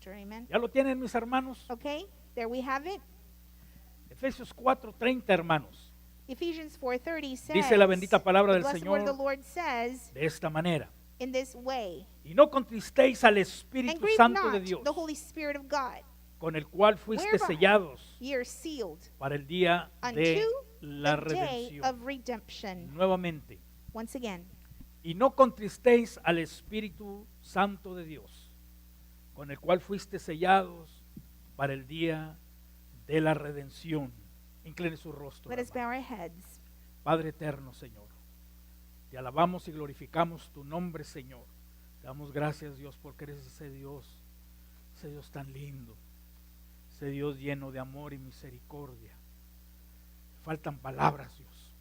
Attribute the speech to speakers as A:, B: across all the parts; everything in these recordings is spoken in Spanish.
A: Pastor. Amen.
B: ¿Ya lo tienen, mis hermanos?
A: Okay, there we have it.
B: Efesios 4:30, hermanos.
A: Ephesians 4:30 says,
B: Dice la bendita palabra
A: the
B: del
A: blessed word of the
B: Señor
A: Lord says
B: de esta manera.
A: in this way,
B: Y no contristéis al
A: and
B: Espíritu
A: grieve
B: Santo de
A: not
B: Dios,
A: the Holy Spirit of God,
B: con el cual fuiste
A: whereby
B: sellados
A: ye are sealed
B: para el día
A: unto
B: de la
A: the day
B: redención.
A: of redemption.
B: Nuevamente.
A: Once again,
B: Y no contristéis al Espíritu Santo de Dios, con el cual fuiste sellados para el día de la redención. Incline su rostro.
A: let us bow
B: hermano.
A: our heads.
B: Padre eterno, Señor, te alabamos y glorificamos tu nombre, Señor. Te damos gracias, Dios, porque eres ese Dios tan lindo, ese Dios lleno de amor y misericordia. Faltan palabras, Dios.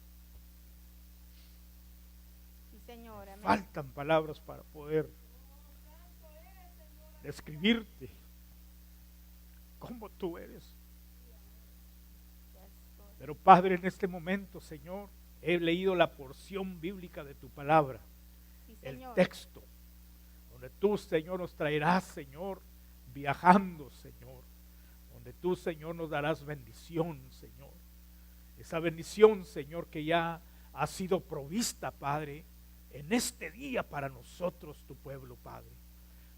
A: Sí, Señor, amén.
B: Faltan palabras para poder describirte como tú eres. Pero Padre, en este momento, Señor, he leído la porción bíblica de tu palabra,
A: Sí,
B: el
A: Señor.
B: texto, donde tú, Señor, nos traerás, Señor, viajando, Señor, donde tú, Señor, nos darás bendición, Señor. Esa bendición, Señor, que ya ha sido provista, Padre, en este día para nosotros, tu pueblo, Padre.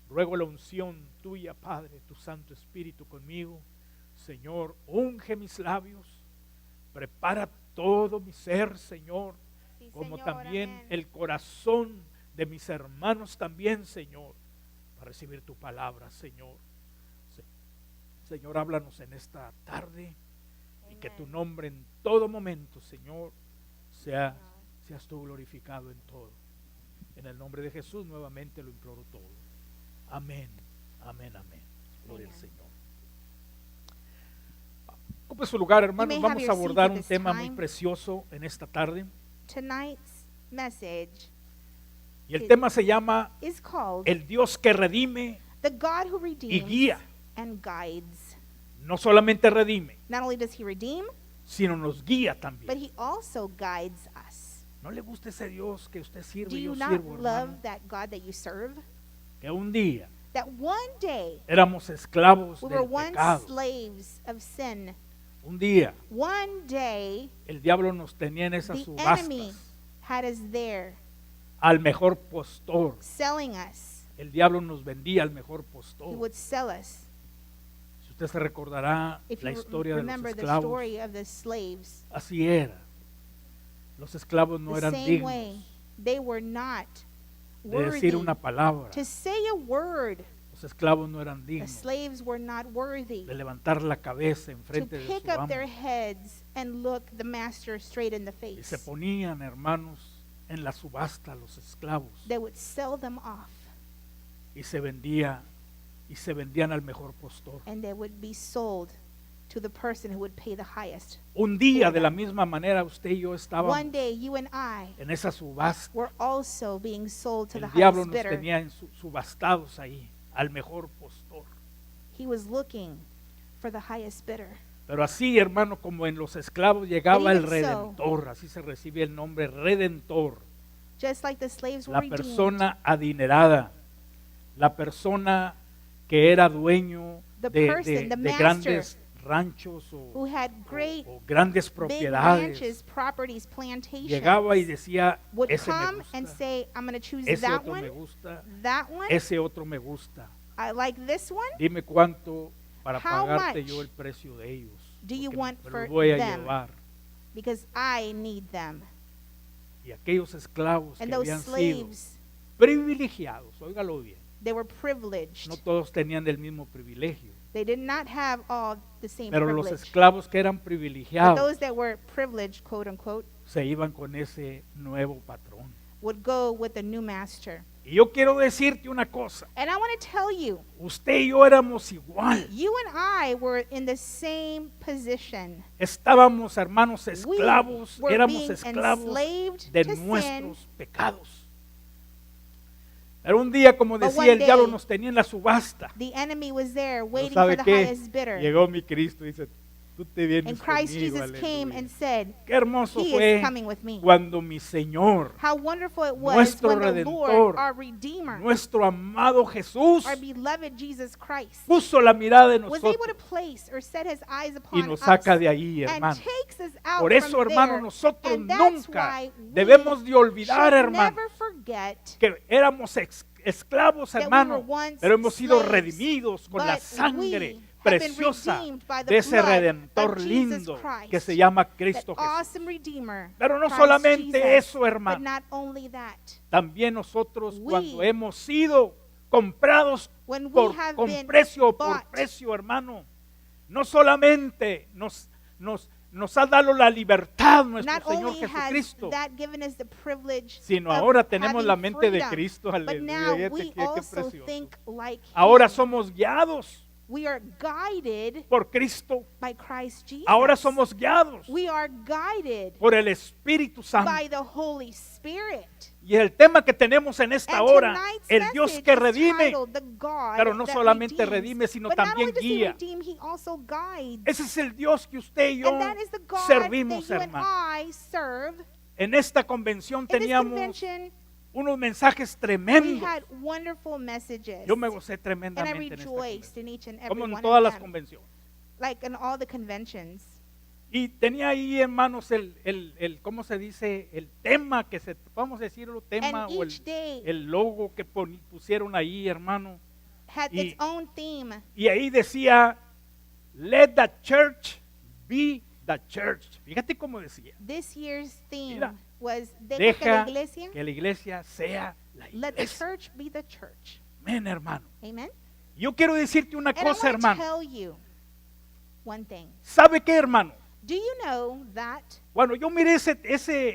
B: Ruego la unción tuya, Padre, tu Santo Espíritu conmigo. Señor, unge mis labios, prepara todo mi ser, Señor,
A: Sí,
B: como
A: Señor,
B: también
A: amén.
B: el corazón de mis hermanos también, Señor, para recibir tu palabra, Señor. Señor, háblanos en esta tarde y que tu
A: Amen.
B: nombre en todo momento, Señor, seas tú glorificado en todo. En el nombre de Jesús nuevamente lo imploro todo. Amén, amén, amén. Gloria al
A: Amen.
B: Señor. Ocupe su lugar, hermanos.
A: may have
B: Vamos a
A: your seats
B: abordar
A: at
B: un
A: this
B: tema muy
A: time.
B: precioso en esta tarde.
A: Tonight's message
B: Y el tema se llama
A: is called
B: El Dios que redime
A: The God Who
B: y
A: Redeems
B: guía.
A: and Guides.
B: No solamente redime,
A: Not only does He redeem,
B: sino nos guía
A: but
B: también.
A: He also guides us.
B: ¿No le gusta ese Dios que usted sirve
A: Do
B: y yo
A: you not
B: sirvo,
A: love
B: hermano?
A: that God that you serve?
B: Que un día
A: That one day
B: éramos esclavos
A: we were
B: del
A: once
B: pecado.
A: slaves of sin.
B: Un día
A: One day
B: el diablo nos tenía en esas
A: the enemy
B: subastas
A: had us there
B: al mejor postor.
A: selling us.
B: El diablo nos vendía al mejor
A: He
B: postor.
A: would sell us.
B: Si usted se recordará
A: If
B: la
A: you
B: historia de los
A: remember the
B: esclavos,
A: story of the slaves,
B: así era. Los esclavos no
A: the
B: eran
A: same way,
B: dignos
A: they were not
B: de
A: worthy
B: decir una palabra.
A: to say a word.
B: Los esclavos no eran
A: The
B: dignos
A: slaves were not worthy
B: de levantar la cabeza en
A: to
B: frente de
A: pick
B: su
A: up
B: amo.
A: their heads and look the master straight in the
B: Y se
A: face.
B: ponían, hermanos, en la subasta los esclavos
A: They would sell them off,
B: y se vendían al mejor postor.
A: and they would be sold to the person who would pay the highest.
B: Un día, de la misma manera, usted y yo estábamos
A: One day, you and I
B: en esa subasta.
A: were also being sold to the
B: El diablo
A: highest
B: nos
A: bidder.
B: tenía subastados ahí, al mejor postor.
A: He was looking for the highest bidder.
B: Pero así, hermano, como en los esclavos llegaba el
A: Even so,
B: Redentor, así se recibe el nombre Redentor,
A: Just like the slaves were
B: la
A: redeemed,
B: persona adinerada, la persona que era dueño
A: The
B: de,
A: person,
B: de-
A: the
B: de
A: master,
B: grandes ranchos
A: who had great
B: o grandes
A: big
B: propiedades,
A: ranches, properties, plantations,
B: llegaba y decía,
A: would
B: ese me
A: come and
B: gusta,
A: say, I'm going to choose
B: ese
A: that
B: otro me
A: one,
B: gusta,
A: that one,
B: ese otro me gusta.
A: I like this one.
B: Dime cuánto para
A: How
B: pagarte
A: much
B: yo el precio de ellos.
A: do you
B: porque
A: want
B: me
A: for
B: los voy a
A: them?
B: llevar.
A: Because I need them.
B: Y aquellos esclavos
A: And
B: que
A: those
B: habían sido
A: slaves,
B: privilegiados, óigalo bien,
A: they were privileged.
B: no todos tenían el mismo privilegio,
A: They did not have all the same
B: pero los
A: privilege.
B: esclavos que eran
A: But
B: privilegiados
A: those that were privileged, quote unquote,
B: se iban con ese nuevo patrón.
A: would go with the new master.
B: Y yo quiero decirte una cosa,
A: And I want to tell you,
B: usted y yo éramos igual,
A: you and I were in the same position.
B: estábamos, hermanos,
A: We
B: esclavos,
A: were
B: éramos
A: being
B: esclavos
A: enslaved
B: de
A: to sin.
B: nuestros pecados. Pero un día, como
A: But
B: decía,
A: one
B: el diablo
A: day,
B: nos tenía en la subasta.
A: The enemy was there
B: ¿No
A: waiting
B: sabe
A: for the
B: qué?
A: highest bidder.
B: Llegó mi Cristo y dice, tú te vienes
A: And Christ
B: conmigo,
A: Jesus came
B: aleluya.
A: and said,
B: Qué hermoso
A: He
B: fue
A: is coming with me.
B: cuando mi Señor,
A: How wonderful it was
B: nuestro
A: when the
B: Redentor,
A: Lord, our Redeemer,
B: nuestro amado Jesús,
A: our beloved Jesus Christ,
B: puso la mirada en
A: was able to
B: nosotros
A: place or set his eyes
B: y
A: upon
B: nos
A: us
B: saca de ahí,
A: and
B: hermano.
A: takes us out
B: Por eso,
A: from
B: hermano,
A: there.
B: nosotros
A: And that's
B: nunca
A: why we
B: debemos de olvidar,
A: should
B: hermano,
A: never forget
B: que éramos esclavos,
A: that we
B: hermano,
A: were once
B: pero hemos sido
A: slaves,
B: redimidos con la
A: but
B: sangre
A: we have been
B: preciosa
A: redeemed by the
B: de ese
A: blood
B: Redentor
A: of Jesus
B: lindo
A: Christ,
B: que se llama
A: that
B: Cristo Jesús.
A: awesome Redeemer,
B: Pero no
A: Christ
B: solamente
A: Jesus,
B: eso,
A: but
B: hermano.
A: not only that.
B: También nosotros
A: We,
B: cuando hemos sido comprados
A: when we
B: por,
A: have
B: con
A: been
B: precio o por
A: bought,
B: precio, hermano, no solamente nos ha dado la libertad nuestro
A: not
B: Señor
A: only has
B: Jesucristo,
A: that given us the privilege
B: sino
A: of
B: ahora tenemos
A: having
B: la mente de
A: freedom,
B: Cristo,
A: but now
B: aleluya,
A: we
B: qué
A: also
B: precioso.
A: think like
B: Ahora
A: Him.
B: somos guiados
A: We are guided
B: por Cristo,
A: by Christ Jesus.
B: ahora somos guiados
A: We are guided
B: por el Espíritu Santo.
A: by the Holy Spirit.
B: Y el tema que tenemos en esta
A: And
B: hora,
A: tonight's
B: el Dios
A: message
B: que
A: is
B: redime,
A: titled, "The God
B: pero no
A: that
B: solamente
A: redeems."
B: redime, sino
A: But not
B: también
A: only does He
B: guía.
A: redeem, He also guides.
B: Ese es el Dios que usted y yo
A: And that is the God
B: servimos,
A: that you and
B: hermano.
A: I serve.
B: En esta convención
A: In this
B: teníamos
A: convention,
B: unos mensajes
A: we
B: tremendos.
A: had wonderful messages.
B: Yo me gocé
A: And I
B: tremendamente en esta
A: rejoiced
B: convención,
A: in each and every
B: como en
A: one
B: todas
A: of
B: las
A: them,
B: convenciones.
A: like in all the conventions.
B: Y tenía ahí, hermanos, ¿cómo se dice? El tema que vamos a decirlo, tema
A: And
B: o
A: each day
B: el logo que pusieron ahí, hermano.
A: had
B: Y-
A: its own theme.
B: Y ahí decía, let the church be the church. Fíjate cómo decía.
A: This year's theme
B: Mira,
A: was Deja que la
B: Deja
A: iglesia,
B: que la iglesia sea la
A: let the
B: iglesia.
A: church be the church.
B: Amén, hermano.
A: Amen.
B: Yo quiero decirte una
A: And I
B: cosa,
A: want to
B: hermano.
A: tell you one thing.
B: ¿Sabe qué, hermano?
A: Do you know that
B: Bueno, yo miré ese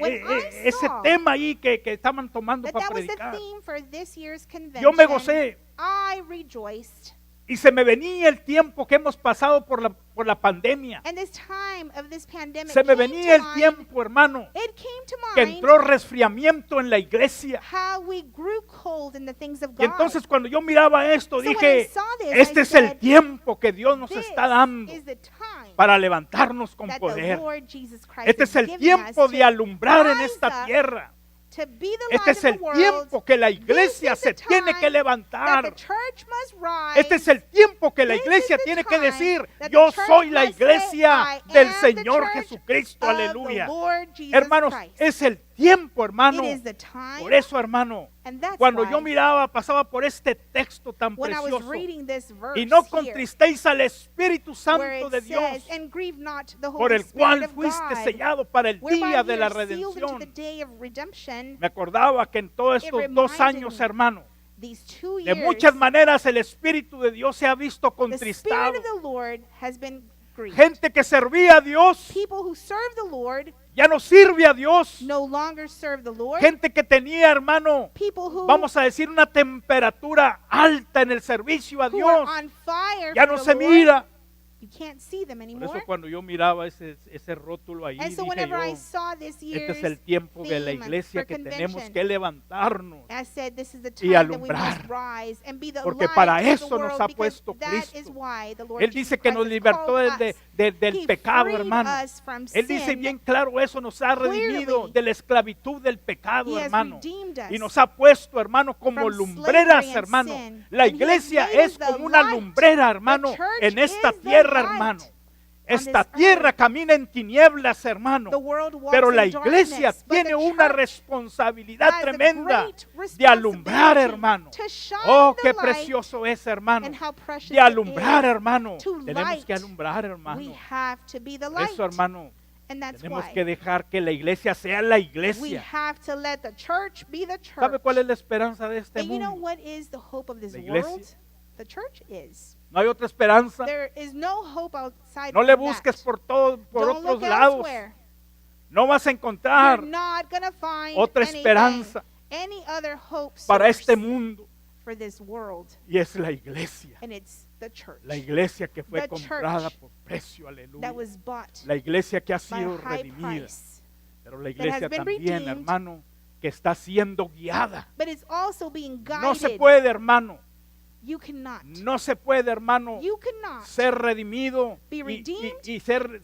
A: When I
B: ese
A: saw
B: tema ahí que estaban tomando
A: that
B: para
A: was the
B: predicar.
A: theme for this year's convention?
B: Yo me gocé
A: I rejoiced.
B: y se me venía el tiempo que hemos pasado por la pandemia.
A: And this time of this pandemic
B: Se me
A: came
B: venía
A: to
B: el
A: mind-
B: tiempo, hermano,
A: It came to
B: que
A: mind
B: entró resfriamiento en la iglesia.
A: how we grew cold in the things of
B: Y
A: God.
B: entonces cuando yo miraba esto,
A: So when I
B: dije,
A: saw this,
B: este
A: I
B: es el
A: said,
B: tiempo que Dios nos
A: This
B: está dando
A: is the time
B: para levantarnos con
A: that the
B: poder.
A: Lord Jesus Christ
B: Este
A: is
B: es el
A: giving
B: tiempo
A: us
B: de
A: to
B: alumbrar en
A: rise
B: esta
A: up,
B: tierra.
A: to be the
B: Este
A: light
B: es
A: of
B: el
A: the world.
B: tiempo que la iglesia
A: This is
B: se
A: the
B: tiene
A: time
B: que
A: that the
B: levantar.
A: church must rise.
B: Este es el tiempo que la
A: This is
B: iglesia
A: the
B: tiene que
A: time
B: decir,
A: that the
B: yo
A: church
B: soy la
A: must say,
B: iglesia
A: "I
B: del
A: am the
B: Señor
A: church
B: Jesucristo,
A: of the
B: aleluya.
A: Lord Jesus
B: Hermanos,
A: Christ."
B: es el tiempo, hermano.
A: It is the time.
B: Por eso, hermano,
A: And that's
B: cuando
A: why
B: yo miraba, pasaba por este texto tan
A: when I was
B: precioso,
A: reading this verse
B: y no
A: here,
B: contristéis al Espíritu
A: where
B: Santo
A: it
B: de Dios,
A: says, "And grieve not the
B: por
A: Holy
B: el cual
A: Spirit of
B: fuiste
A: God,
B: sellado para el
A: whereby
B: día de
A: ye
B: la
A: are sealed into
B: redención.
A: the day of redemption."
B: Me acordaba que en todos estos
A: It
B: 2
A: reminded
B: años,
A: me
B: hermano,
A: These 2
B: de
A: years,
B: muchas maneras el Espíritu de Dios se ha visto
A: the
B: contristado.
A: Spirit of the Lord has been grieved.
B: Gente que servía a Dios
A: People who serve the Lord
B: ya no sirve a Dios.
A: no longer serve the Lord.
B: Gente que tenía, hermano,
A: People who,
B: vamos a decir una temperatura alta en el servicio a
A: who are
B: Dios,
A: on fire
B: ya
A: for
B: no
A: the
B: se
A: Lord,
B: mira.
A: you can't see them
B: Por
A: anymore.
B: eso cuando yo miraba ese rótulo ahí,
A: And so
B: dije
A: whenever I
B: yo,
A: saw this
B: este
A: year's
B: es el tiempo de la
A: theme
B: iglesia
A: for
B: que tenemos
A: convention,
B: que levantarnos.
A: I said this is the
B: y
A: time that we
B: alumbrar.
A: must rise and be the
B: Porque
A: light
B: para
A: of the
B: eso nos
A: world,
B: ha
A: because
B: puesto
A: that
B: Cristo.
A: is why the Lord
B: Él
A: Jesus
B: dice que
A: Christ
B: nos
A: has
B: libertó
A: called us.
B: del
A: He
B: pecado,
A: freed
B: hermano.
A: us from
B: Él dice
A: sin.
B: bien claro eso, nos ha redimido
A: Clearly,
B: de la esclavitud del pecado,
A: He has
B: hermano.
A: redeemed us
B: Y nos ha puesto, hermano, como
A: from
B: lumbreras,
A: slavery and
B: hermano.
A: sin.
B: La
A: And He has
B: iglesia
A: made
B: es
A: us the
B: como una
A: light.
B: lumbrera, hermano,
A: The church
B: en esta
A: is the
B: tierra,
A: light
B: hermano.
A: on
B: Esta
A: this
B: tierra
A: earth.
B: camina en tinieblas, hermano.
A: The world walks
B: Pero la
A: in
B: iglesia
A: darkness, but
B: tiene
A: the
B: una
A: church
B: responsabilidad
A: has a
B: tremenda
A: great
B: de alumbrar,
A: responsibility
B: hermano.
A: to shine
B: Oh,
A: the
B: qué
A: light,
B: precioso es, hermano.
A: and how precious
B: De
A: it
B: alumbrar,
A: is
B: hermano.
A: to
B: Tenemos que
A: light.
B: alumbrar,
A: We
B: hermano.
A: have to be the
B: Por
A: light.
B: eso, hermano,
A: And that's
B: tenemos
A: why
B: que dejar que la iglesia sea la
A: we
B: iglesia.
A: have to let the church be the church.
B: ¿Sabe cuál es la esperanza de este
A: And you know
B: mundo?
A: what is the hope of this
B: La iglesia.
A: world? The church is.
B: No hay otra esperanza.
A: There is no hope outside
B: No le
A: of
B: busques
A: that.
B: por
A: Don't
B: otros
A: look
B: lados.
A: elsewhere.
B: No vas a encontrar
A: You're not going to find
B: otra
A: anything,
B: esperanza
A: any other hope
B: para
A: source
B: este mundo.
A: for this world,
B: Y es la iglesia.
A: and it's the church
B: La iglesia que fue
A: The
B: comprada
A: church
B: por precio, aleluya.
A: that was bought
B: La iglesia que ha
A: by
B: sido
A: high
B: redimida.
A: price.
B: Pero la
A: has
B: iglesia
A: been
B: también,
A: redeemed.
B: hermano, que está siendo guiada.
A: But it's also being guided.
B: No se puede, hermano,
A: You cannot.
B: No se puede, hermano,
A: You cannot
B: ser redimido
A: be redeemed
B: y ser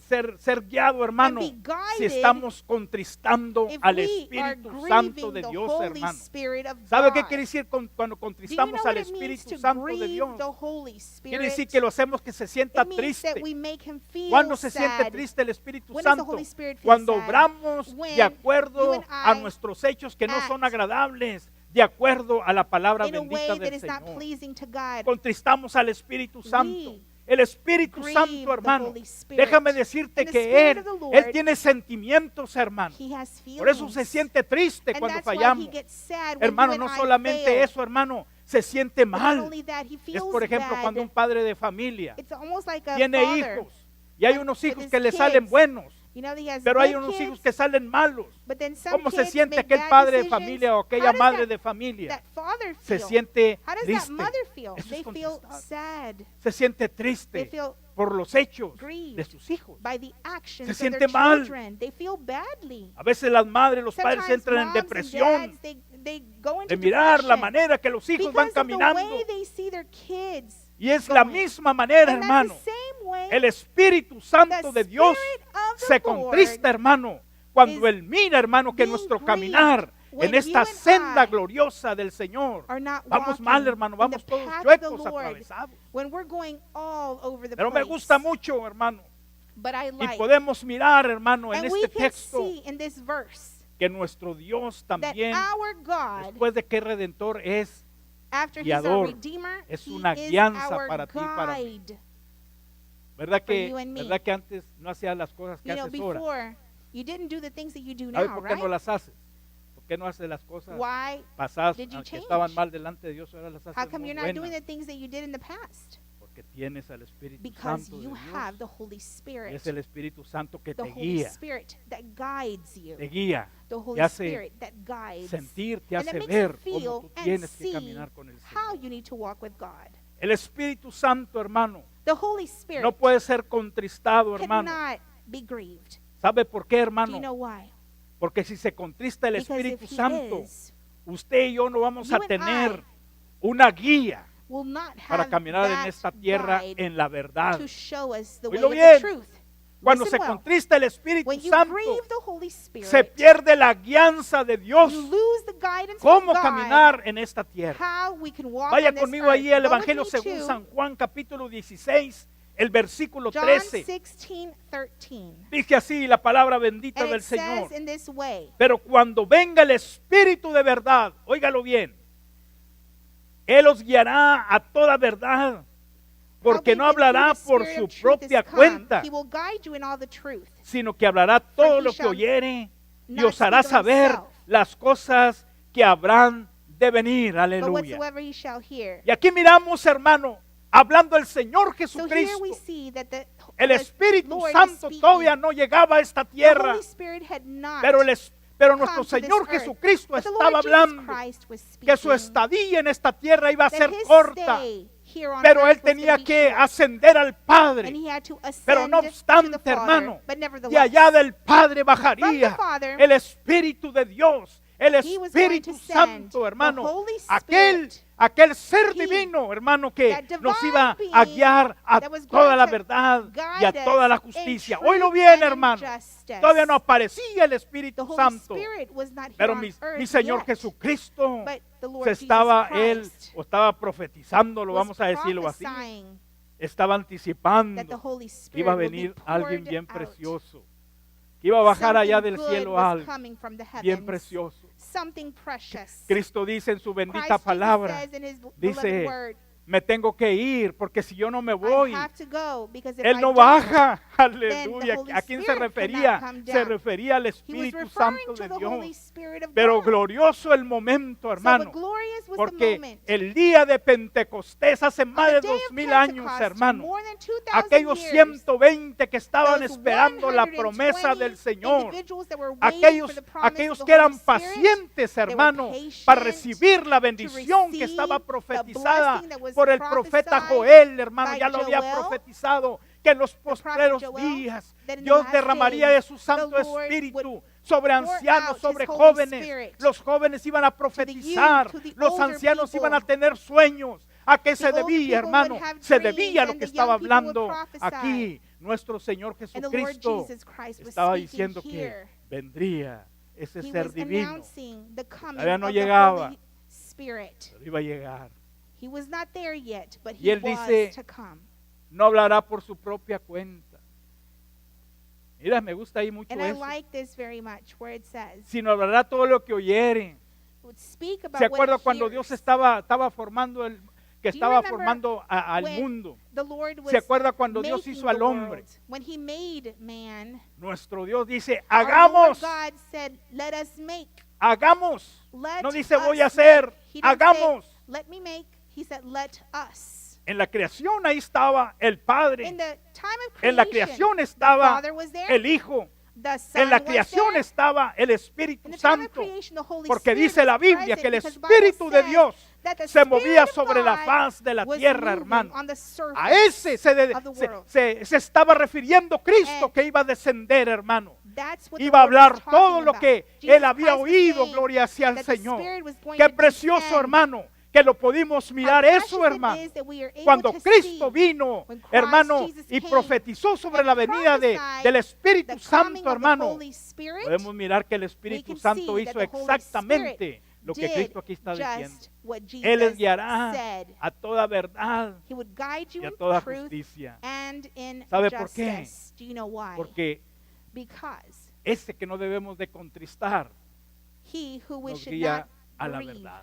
B: guiado, hermano,
A: and be guided
B: si estamos contristando
A: if
B: al
A: we are
B: Espíritu Santo
A: grieving
B: de
A: the
B: Dios,
A: Holy
B: hermano.
A: Spirit of
B: ¿Sabe qué
A: God.
B: quiere decir cuando
A: Do you know
B: contristamos
A: what
B: al
A: it means
B: Espíritu
A: to
B: Santo de
A: grieve
B: Dios?
A: the Holy
B: Quiere
A: Spirit?
B: decir que lo hacemos que se sienta
A: It means that
B: triste.
A: we make him feel
B: ¿Cuándo se siente
A: sad.
B: triste el Espíritu
A: When does the
B: Santo?
A: Holy Spirit feel
B: Cuando
A: sad?
B: obramos
A: When
B: de acuerdo
A: you and
B: a
A: I
B: nuestros hechos que no son
A: act
B: agradables, de acuerdo a la palabra
A: in a
B: bendita
A: way that
B: del
A: is not
B: Señor.
A: pleasing to God.
B: Contristamos al Espíritu Santo.
A: We
B: El Espíritu
A: grieve
B: Santo,
A: the
B: hermano,
A: Holy Spirit.
B: déjame decirte
A: And the
B: que
A: Spirit
B: Él,
A: of the Lord,
B: Él tiene sentimientos, hermano.
A: He has feelings.
B: Por eso se siente triste
A: And
B: cuando
A: that's why
B: fallamos.
A: he gets sad when
B: Hermano,
A: you
B: no
A: and I
B: solamente
A: fail.
B: eso, hermano, se siente
A: But not
B: mal.
A: only that, he
B: Es
A: feels
B: por ejemplo
A: bad.
B: cuando un padre de familia
A: It's almost like a
B: tiene
A: father.
B: hijos y hay
A: with-
B: unos
A: with
B: hijos
A: his
B: que le salen
A: kids.
B: buenos,
A: You know, he has
B: pero hay
A: good
B: unos
A: kids,
B: hijos que salen malos.
A: but then some
B: ¿Cómo se
A: kids
B: siente
A: make
B: aquel
A: bad
B: padre de
A: decisions.
B: familia o
A: How
B: aquella
A: does
B: madre
A: that-
B: de familia?
A: that father
B: Se
A: feel?
B: siente
A: How does
B: triste.
A: that mother feel?
B: Eso es
A: They feel
B: contristar.
A: sad
B: Se siente
A: They
B: triste
A: feel
B: por los hechos
A: grieved
B: de sus hijos.
A: by the actions
B: Se
A: of
B: siente
A: their
B: mal.
A: children. They feel badly.
B: A veces las madres, los padres
A: Sometimes
B: entran en
A: moms and
B: depresión
A: dads, they go into
B: de mirar la
A: depression
B: manera que los hijos van
A: because of the
B: caminando.
A: way they see their kids.
B: Y es la
A: going.
B: misma manera,
A: And that's
B: hermano.
A: the same way
B: El Espíritu Santo
A: the
B: de Dios
A: Spirit of the
B: se
A: Lord
B: contrista, hermano, cuando
A: is
B: Él mira, hermano, que
A: being
B: nuestro
A: grieved
B: caminar
A: when
B: en esta
A: you and
B: senda
A: I
B: gloriosa del Señor,
A: are not
B: vamos
A: walking
B: mal, hermano,
A: in
B: vamos
A: the
B: todos
A: path of
B: chuecos,
A: the Lord,
B: atravesados.
A: when we're going all over the
B: Pero me
A: place.
B: gusta mucho, hermano,
A: But I
B: y
A: like,
B: podemos mirar, hermano, en
A: and we
B: este
A: can
B: texto
A: see in this verse
B: que nuestro Dios
A: that
B: también,
A: our God,
B: después de que es Redentor, es,
A: after He's our
B: guiador,
A: Redeemer,
B: es
A: He
B: una
A: is
B: guianza
A: our
B: para ti y para mí.
A: guide.
B: ¿verdad
A: For
B: que,
A: you and me.
B: ¿verdad que antes no hacías las cosas que
A: You know,
B: haces ahora?
A: before, you didn't do the things that you do
B: ¿Sabes
A: now,
B: por qué no
A: right?
B: las haces? ¿Por qué no haces las cosas
A: Why?
B: pasadas
A: did you
B: aunque
A: change?
B: estaban mal delante de Dios, ahora las
A: How
B: haces
A: come
B: muy
A: you're not doing
B: buenas?
A: the things that you did in the past?
B: Porque tienes al Espíritu
A: Because
B: Santo de
A: you
B: Dios.
A: have the Holy
B: Y
A: Spirit.
B: es el Espíritu Santo que
A: The
B: te
A: Holy
B: guía,
A: Spirit that guides you.
B: te guía,
A: The Holy
B: te hace
A: Spirit that guides.
B: sentir, te
A: And that
B: hace
A: makes you
B: ver cómo
A: feel
B: tú
A: and
B: tienes que
A: see
B: caminar con el
A: how
B: Señor.
A: you need to walk with God.
B: El Espíritu Santo, hermano,
A: The Holy Spirit
B: no puede ser contristado, hermano.
A: cannot be grieved.
B: ¿Sabe por qué,
A: Do
B: hermano?
A: you know why?
B: Porque si se contrista el
A: Because
B: Espíritu
A: if He
B: Santo,
A: is,
B: usted y yo no vamos
A: you
B: a
A: and
B: tener
A: I
B: una guía
A: will not
B: para
A: have
B: caminar en
A: that
B: esta tierra
A: guide
B: en la verdad.
A: to show us the way
B: Oílo
A: of
B: bien.
A: the truth.
B: Cuando
A: Listen
B: se
A: well.
B: contrista el Espíritu
A: When you
B: Santo,
A: grieve the Holy Spirit,
B: se pierde la guianza de Dios.
A: you lose the guidance
B: ¿Cómo
A: of God,
B: caminar en esta tierra?
A: how we can walk
B: Vaya
A: on this
B: conmigo
A: earth.
B: allí al
A: Go with
B: Evangelio
A: me
B: según
A: to
B: San Juan capítulo 16, el versículo
A: John
B: 13.
A: 16:13.
B: Dice así la palabra bendita
A: And
B: del
A: it says
B: Señor.
A: in this way,
B: Pero cuando venga el Espíritu de verdad, óigalo bien, Él os guiará a toda verdad, porque
A: howbeit
B: no
A: when
B: hablará
A: the
B: por
A: Spirit
B: su
A: of truth is
B: propia
A: come,
B: cuenta,
A: He will guide you in all the truth.
B: sino que hablará todo
A: he
B: lo que
A: shall
B: oyere y
A: not
B: os hará
A: speak of
B: saber
A: himself.
B: las cosas que habrán de venir.
A: But
B: Aleluya.
A: whatsoever he shall hear.
B: Y aquí miramos, hermano, hablando el Señor
A: So here
B: Jesucristo.
A: we see that
B: El
A: the
B: Espíritu
A: Lord is
B: Santo
A: speaking.
B: todavía no llegaba a esta
A: The
B: tierra,
A: Holy Spirit had not
B: pero
A: come
B: nuestro
A: to this
B: Señor
A: earth.
B: Jesucristo
A: But the
B: estaba
A: Lord Jesus
B: hablando
A: Christ was
B: que su
A: speaking
B: estadía en esta tierra iba a
A: that
B: ser
A: his
B: corta,
A: stay here on
B: pero
A: earth
B: Él
A: was
B: tenía
A: gonna be
B: que
A: short.
B: ascender al
A: And
B: Padre.
A: he had to ascend
B: Pero no
A: to the
B: obstante,
A: Father,
B: hermano,
A: but
B: de
A: nevertheless,
B: allá del Padre
A: from
B: bajaría
A: the Father,
B: el Espíritu de Dios, el
A: He was going
B: Espíritu
A: to send
B: Santo,
A: the
B: hermano,
A: Holy
B: aquel
A: Spirit,
B: ser
A: He,
B: divino, hermano, que
A: that divine
B: nos iba a
A: being
B: guiar a
A: that was
B: toda
A: going
B: la
A: to
B: verdad y a
A: guide
B: toda la
A: us in
B: justicia.
A: truth
B: Oílo bien,
A: and in
B: hermano,
A: justice.
B: todavía no aparecía el
A: The
B: Espíritu
A: Holy
B: Santo,
A: Spirit was not here
B: pero
A: on
B: mi
A: earth
B: Señor
A: yet,
B: Jesucristo
A: but the Lord
B: se
A: Jesus
B: estaba
A: Christ
B: estaba profetizando, lo
A: was
B: vamos a decirlo así,
A: prophesying
B: estaba
A: that the
B: anticipando
A: Holy
B: que
A: Spirit
B: iba a
A: would be
B: venir
A: poured
B: alguien bien
A: out.
B: precioso, que iba a bajar allá
A: Something
B: del
A: good
B: cielo
A: was
B: algo
A: coming from the
B: bien
A: heavens,
B: precioso.
A: something precious.
B: Cristo dice en su
A: Christ
B: bendita
A: Jesus
B: palabra,
A: says in his beloved
B: dice,
A: word,
B: me tengo que ir porque si yo no me
A: I
B: voy,
A: have to go because if
B: Él
A: I
B: no
A: don't,
B: baja.
A: then
B: Aleluya.
A: the Holy
B: ¿A quién se
A: Spirit
B: refería?
A: cannot come
B: Se
A: down.
B: refería al
A: He was
B: Espíritu
A: referring
B: Santo
A: to
B: de
A: the Holy
B: Dios.
A: Spirit of
B: Pero
A: God.
B: glorioso el momento,
A: So
B: hermano,
A: but glorious was the
B: porque
A: moment.
B: el día de Pentecostés hace
A: On
B: más
A: the
B: de
A: day of
B: 2000 años,
A: Pentecost,
B: hermano,
A: more than 2,000
B: aquellos
A: years,
B: 120 que estaban
A: those
B: esperando la
A: 120
B: promesa del Señor,
A: individuals that were waiting
B: aquellos,
A: for the promise of
B: aquellos
A: the
B: que eran
A: Holy Spirit,
B: pacientes,
A: were
B: hermano,
A: patient
B: para recibir la
A: to
B: bendición que
A: receive
B: estaba
A: the
B: profetizada
A: blessing that was
B: por el profeta
A: prophesied
B: Joel, hermano,
A: by
B: ya lo había
A: Joel,
B: profetizado, que en los postreros
A: Joel,
B: días
A: that in the
B: Dios
A: last
B: derramaría
A: days,
B: de su Santo
A: the Lord
B: Espíritu
A: would
B: sobre
A: pour
B: ancianos,
A: out
B: sobre
A: his Holy
B: jóvenes.
A: Spirit
B: Los jóvenes iban a profetizar,
A: to the
B: los
A: older
B: ancianos
A: people.
B: iban a tener sueños, ¿A qué se
A: The older
B: debía,
A: people
B: hermano?
A: would have
B: Se
A: dreams,
B: debía a lo
A: and
B: que
A: the
B: estaba
A: young people would
B: hablando
A: prophesy.
B: aquí. Nuestro Señor
A: And the Lord
B: Jesucristo
A: Jesus Christ was
B: estaba
A: speaking
B: diciendo que
A: here.
B: vendría ese
A: He
B: ser
A: was
B: divino.
A: announcing the coming
B: Todavía no
A: of the
B: llegaba.
A: Holy Spirit.
B: Pero iba a llegar.
A: He was not there yet, but
B: Y
A: he
B: él
A: was
B: dice,
A: to come.
B: No hablará por su propia cuenta. Mira, me gusta ahí mucho
A: And I
B: eso.
A: like this very much, where it says,
B: Sino hablará todo lo que oyere.
A: would speak about
B: ¿Se
A: what
B: acuerda
A: it
B: cuando
A: hears.
B: Dios estaba formando
A: Do you remember
B: al
A: when
B: mundo?
A: The Lord was
B: ¿Se acuerda cuando Dios
A: making
B: hizo al
A: the
B: hombre?
A: world? When he made man,
B: Nuestro Dios dice,
A: our Lord
B: hagamos,
A: God said, let us make.
B: hagamos.
A: Let
B: No dice voy a
A: us
B: hacer,
A: make. He didn't
B: hagamos.
A: say, let me make. He said, let us.
B: En la creación ahí estaba el
A: In
B: Padre.
A: the time of
B: En la
A: creation,
B: creación
A: the
B: estaba
A: Father was there,
B: el Hijo.
A: the Son
B: En la
A: was
B: creación
A: there.
B: estaba el Espíritu
A: In the time of
B: Santo.
A: creation, the Holy
B: Porque
A: Spirit
B: dice la
A: was
B: Biblia
A: present
B: que el
A: because the Bible
B: Espíritu de
A: says
B: Dios
A: that the
B: se movía
A: Spirit of
B: sobre la
A: God
B: faz de la
A: was
B: tierra,
A: moving
B: hermano.
A: on the surface
B: A ese
A: of the world.
B: se estaba refiriendo Cristo
A: And
B: que iba a descender, hermano.
A: That's what the
B: Iba a
A: Lord was
B: hablar
A: talking
B: todo lo
A: about.
B: que
A: Jesus
B: él había
A: Christ was
B: oído,
A: saying
B: gloria sea al
A: that the
B: Señor.
A: Spirit was going
B: Qué
A: to
B: precioso,
A: descend.
B: hermano, que lo pudimos mirar
A: How
B: eso,
A: precious it
B: hermano.
A: is that we are able
B: Cuando
A: to
B: Cristo
A: see
B: vino,
A: when Christ
B: hermano,
A: Jesus
B: y
A: came
B: profetizó sobre
A: and
B: la venida
A: prophesied
B: del Espíritu
A: the coming
B: Santo,
A: of the
B: hermano,
A: Holy Spirit,
B: podemos mirar que el Espíritu
A: can
B: Santo
A: see
B: hizo
A: that the Holy
B: exactamente lo que
A: did
B: Cristo aquí está diciendo.
A: just what Jesus
B: Él les guiará
A: said.
B: a toda verdad
A: He would guide you
B: y a
A: in
B: toda
A: truth
B: justicia.
A: and in
B: ¿Sabe por qué?
A: justice. Do you know why?
B: Porque
A: Because
B: ese que no debemos de contristar
A: he who we
B: nos
A: should
B: guía
A: not
B: a la
A: grieve.
B: verdad.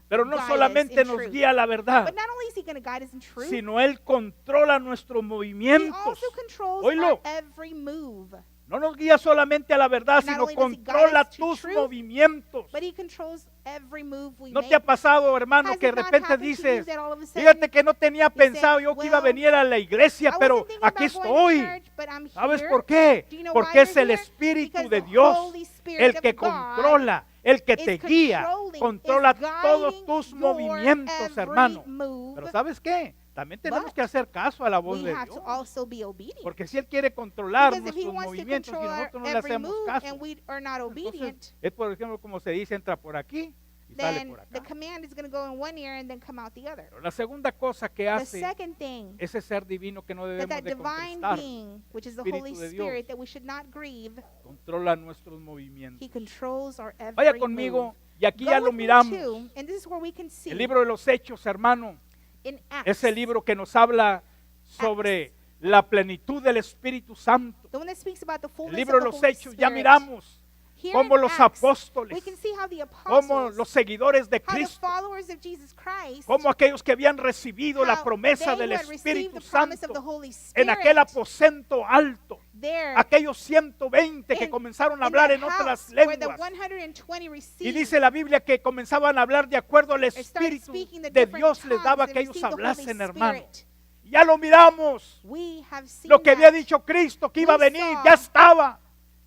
B: Pero no
A: Guide us
B: solamente
A: in
B: nos
A: truth.
B: guía a la verdad,
A: But not only is he going to guide us in truth,
B: sino Él controla nuestros
A: he
B: movimientos.
A: also controls
B: Oílo.
A: our every move.
B: No nos guía solamente a la verdad,
A: Not
B: sino
A: only does he guide
B: controla
A: us to
B: tus
A: truth,
B: movimientos.
A: But he controls every move we
B: ¿No
A: make.
B: te ha pasado, hermano,
A: Has
B: que de
A: it not
B: repente
A: happened to you
B: dices,
A: that all of a sudden
B: fíjate que no tenía
A: you
B: pensado
A: say,
B: yo que iba a
A: well,
B: venir a la iglesia,
A: I
B: pero
A: wasn't thinking
B: aquí
A: about going to
B: estoy?
A: church, but I'm
B: ¿Sabes
A: here.
B: por qué?
A: Do you know why
B: Porque es
A: you're
B: el
A: here?
B: Espíritu
A: Because
B: de
A: the
B: Dios
A: Holy Spirit
B: el
A: of
B: que
A: God
B: controla, el que
A: is
B: te guía,
A: controlling,
B: controla
A: is
B: todos
A: guiding
B: tus
A: your
B: movimientos,
A: every
B: hermano.
A: move.
B: Pero ¿sabes qué? También tenemos
A: But
B: que hacer caso a la voz
A: We
B: de
A: have
B: Dios.
A: to also be obedient.
B: Porque si Él quiere controlar
A: Because if he
B: nuestros
A: wants to
B: movimientos y
A: control our
B: nosotros no le
A: every
B: hacemos
A: move
B: caso,
A: and we are not obedient,
B: entonces es por ejemplo como se dice, entra por aquí y sale
A: then
B: por
A: the
B: acá.
A: command is going to go in one ear and then come out the other.
B: Pero la segunda cosa que
A: The
B: hace
A: second thing,
B: ese ser divino que no
A: that
B: debemos
A: that
B: de
A: divine
B: contristar,
A: being, which is the
B: Espíritu
A: Holy
B: de Dios.
A: Spirit, that we should not grieve,
B: controla nuestros movimientos.
A: he controls our every
B: Vaya conmigo,
A: move.
B: y aquí
A: Go
B: ya lo
A: with me
B: miramos.
A: too, and this is where we can see
B: El libro de los Hechos, hermano,
A: in Acts,
B: es el libro que nos habla sobre la plenitud del Espíritu Santo.
A: the one that speaks about the
B: El
A: fullness
B: libro
A: of
B: de
A: the
B: los
A: Holy
B: Hechos, ya
A: Spirit.
B: miramos
A: Here
B: cómo
A: in
B: los
A: Acts,
B: apóstoles,
A: we can see how the
B: cómo
A: apostles,
B: los seguidores de
A: how the
B: Cristo,
A: followers of Jesus Christ,
B: cómo aquellos que habían recibido la
A: how
B: promesa
A: they
B: del
A: who had received
B: Espíritu
A: the promise of the
B: Santo
A: Holy
B: en
A: Spirit,
B: aquel aposento alto,
A: there
B: aquellos 120 que
A: in-
B: comenzaron a
A: in
B: hablar
A: that
B: en otras
A: house where the
B: lenguas.
A: 120
B: Y
A: received
B: dice la Biblia que comenzaban a hablar de acuerdo al
A: or started
B: Espíritu
A: speaking the
B: de
A: different
B: Dios les daba
A: tongues
B: que
A: and
B: ellos
A: received the Holy
B: hablasen, hermano.
A: Spirit.
B: Ya lo miramos.
A: We have seen
B: Lo que había
A: that.
B: dicho Cristo que iba a
A: We
B: venir
A: saw-
B: ya estaba.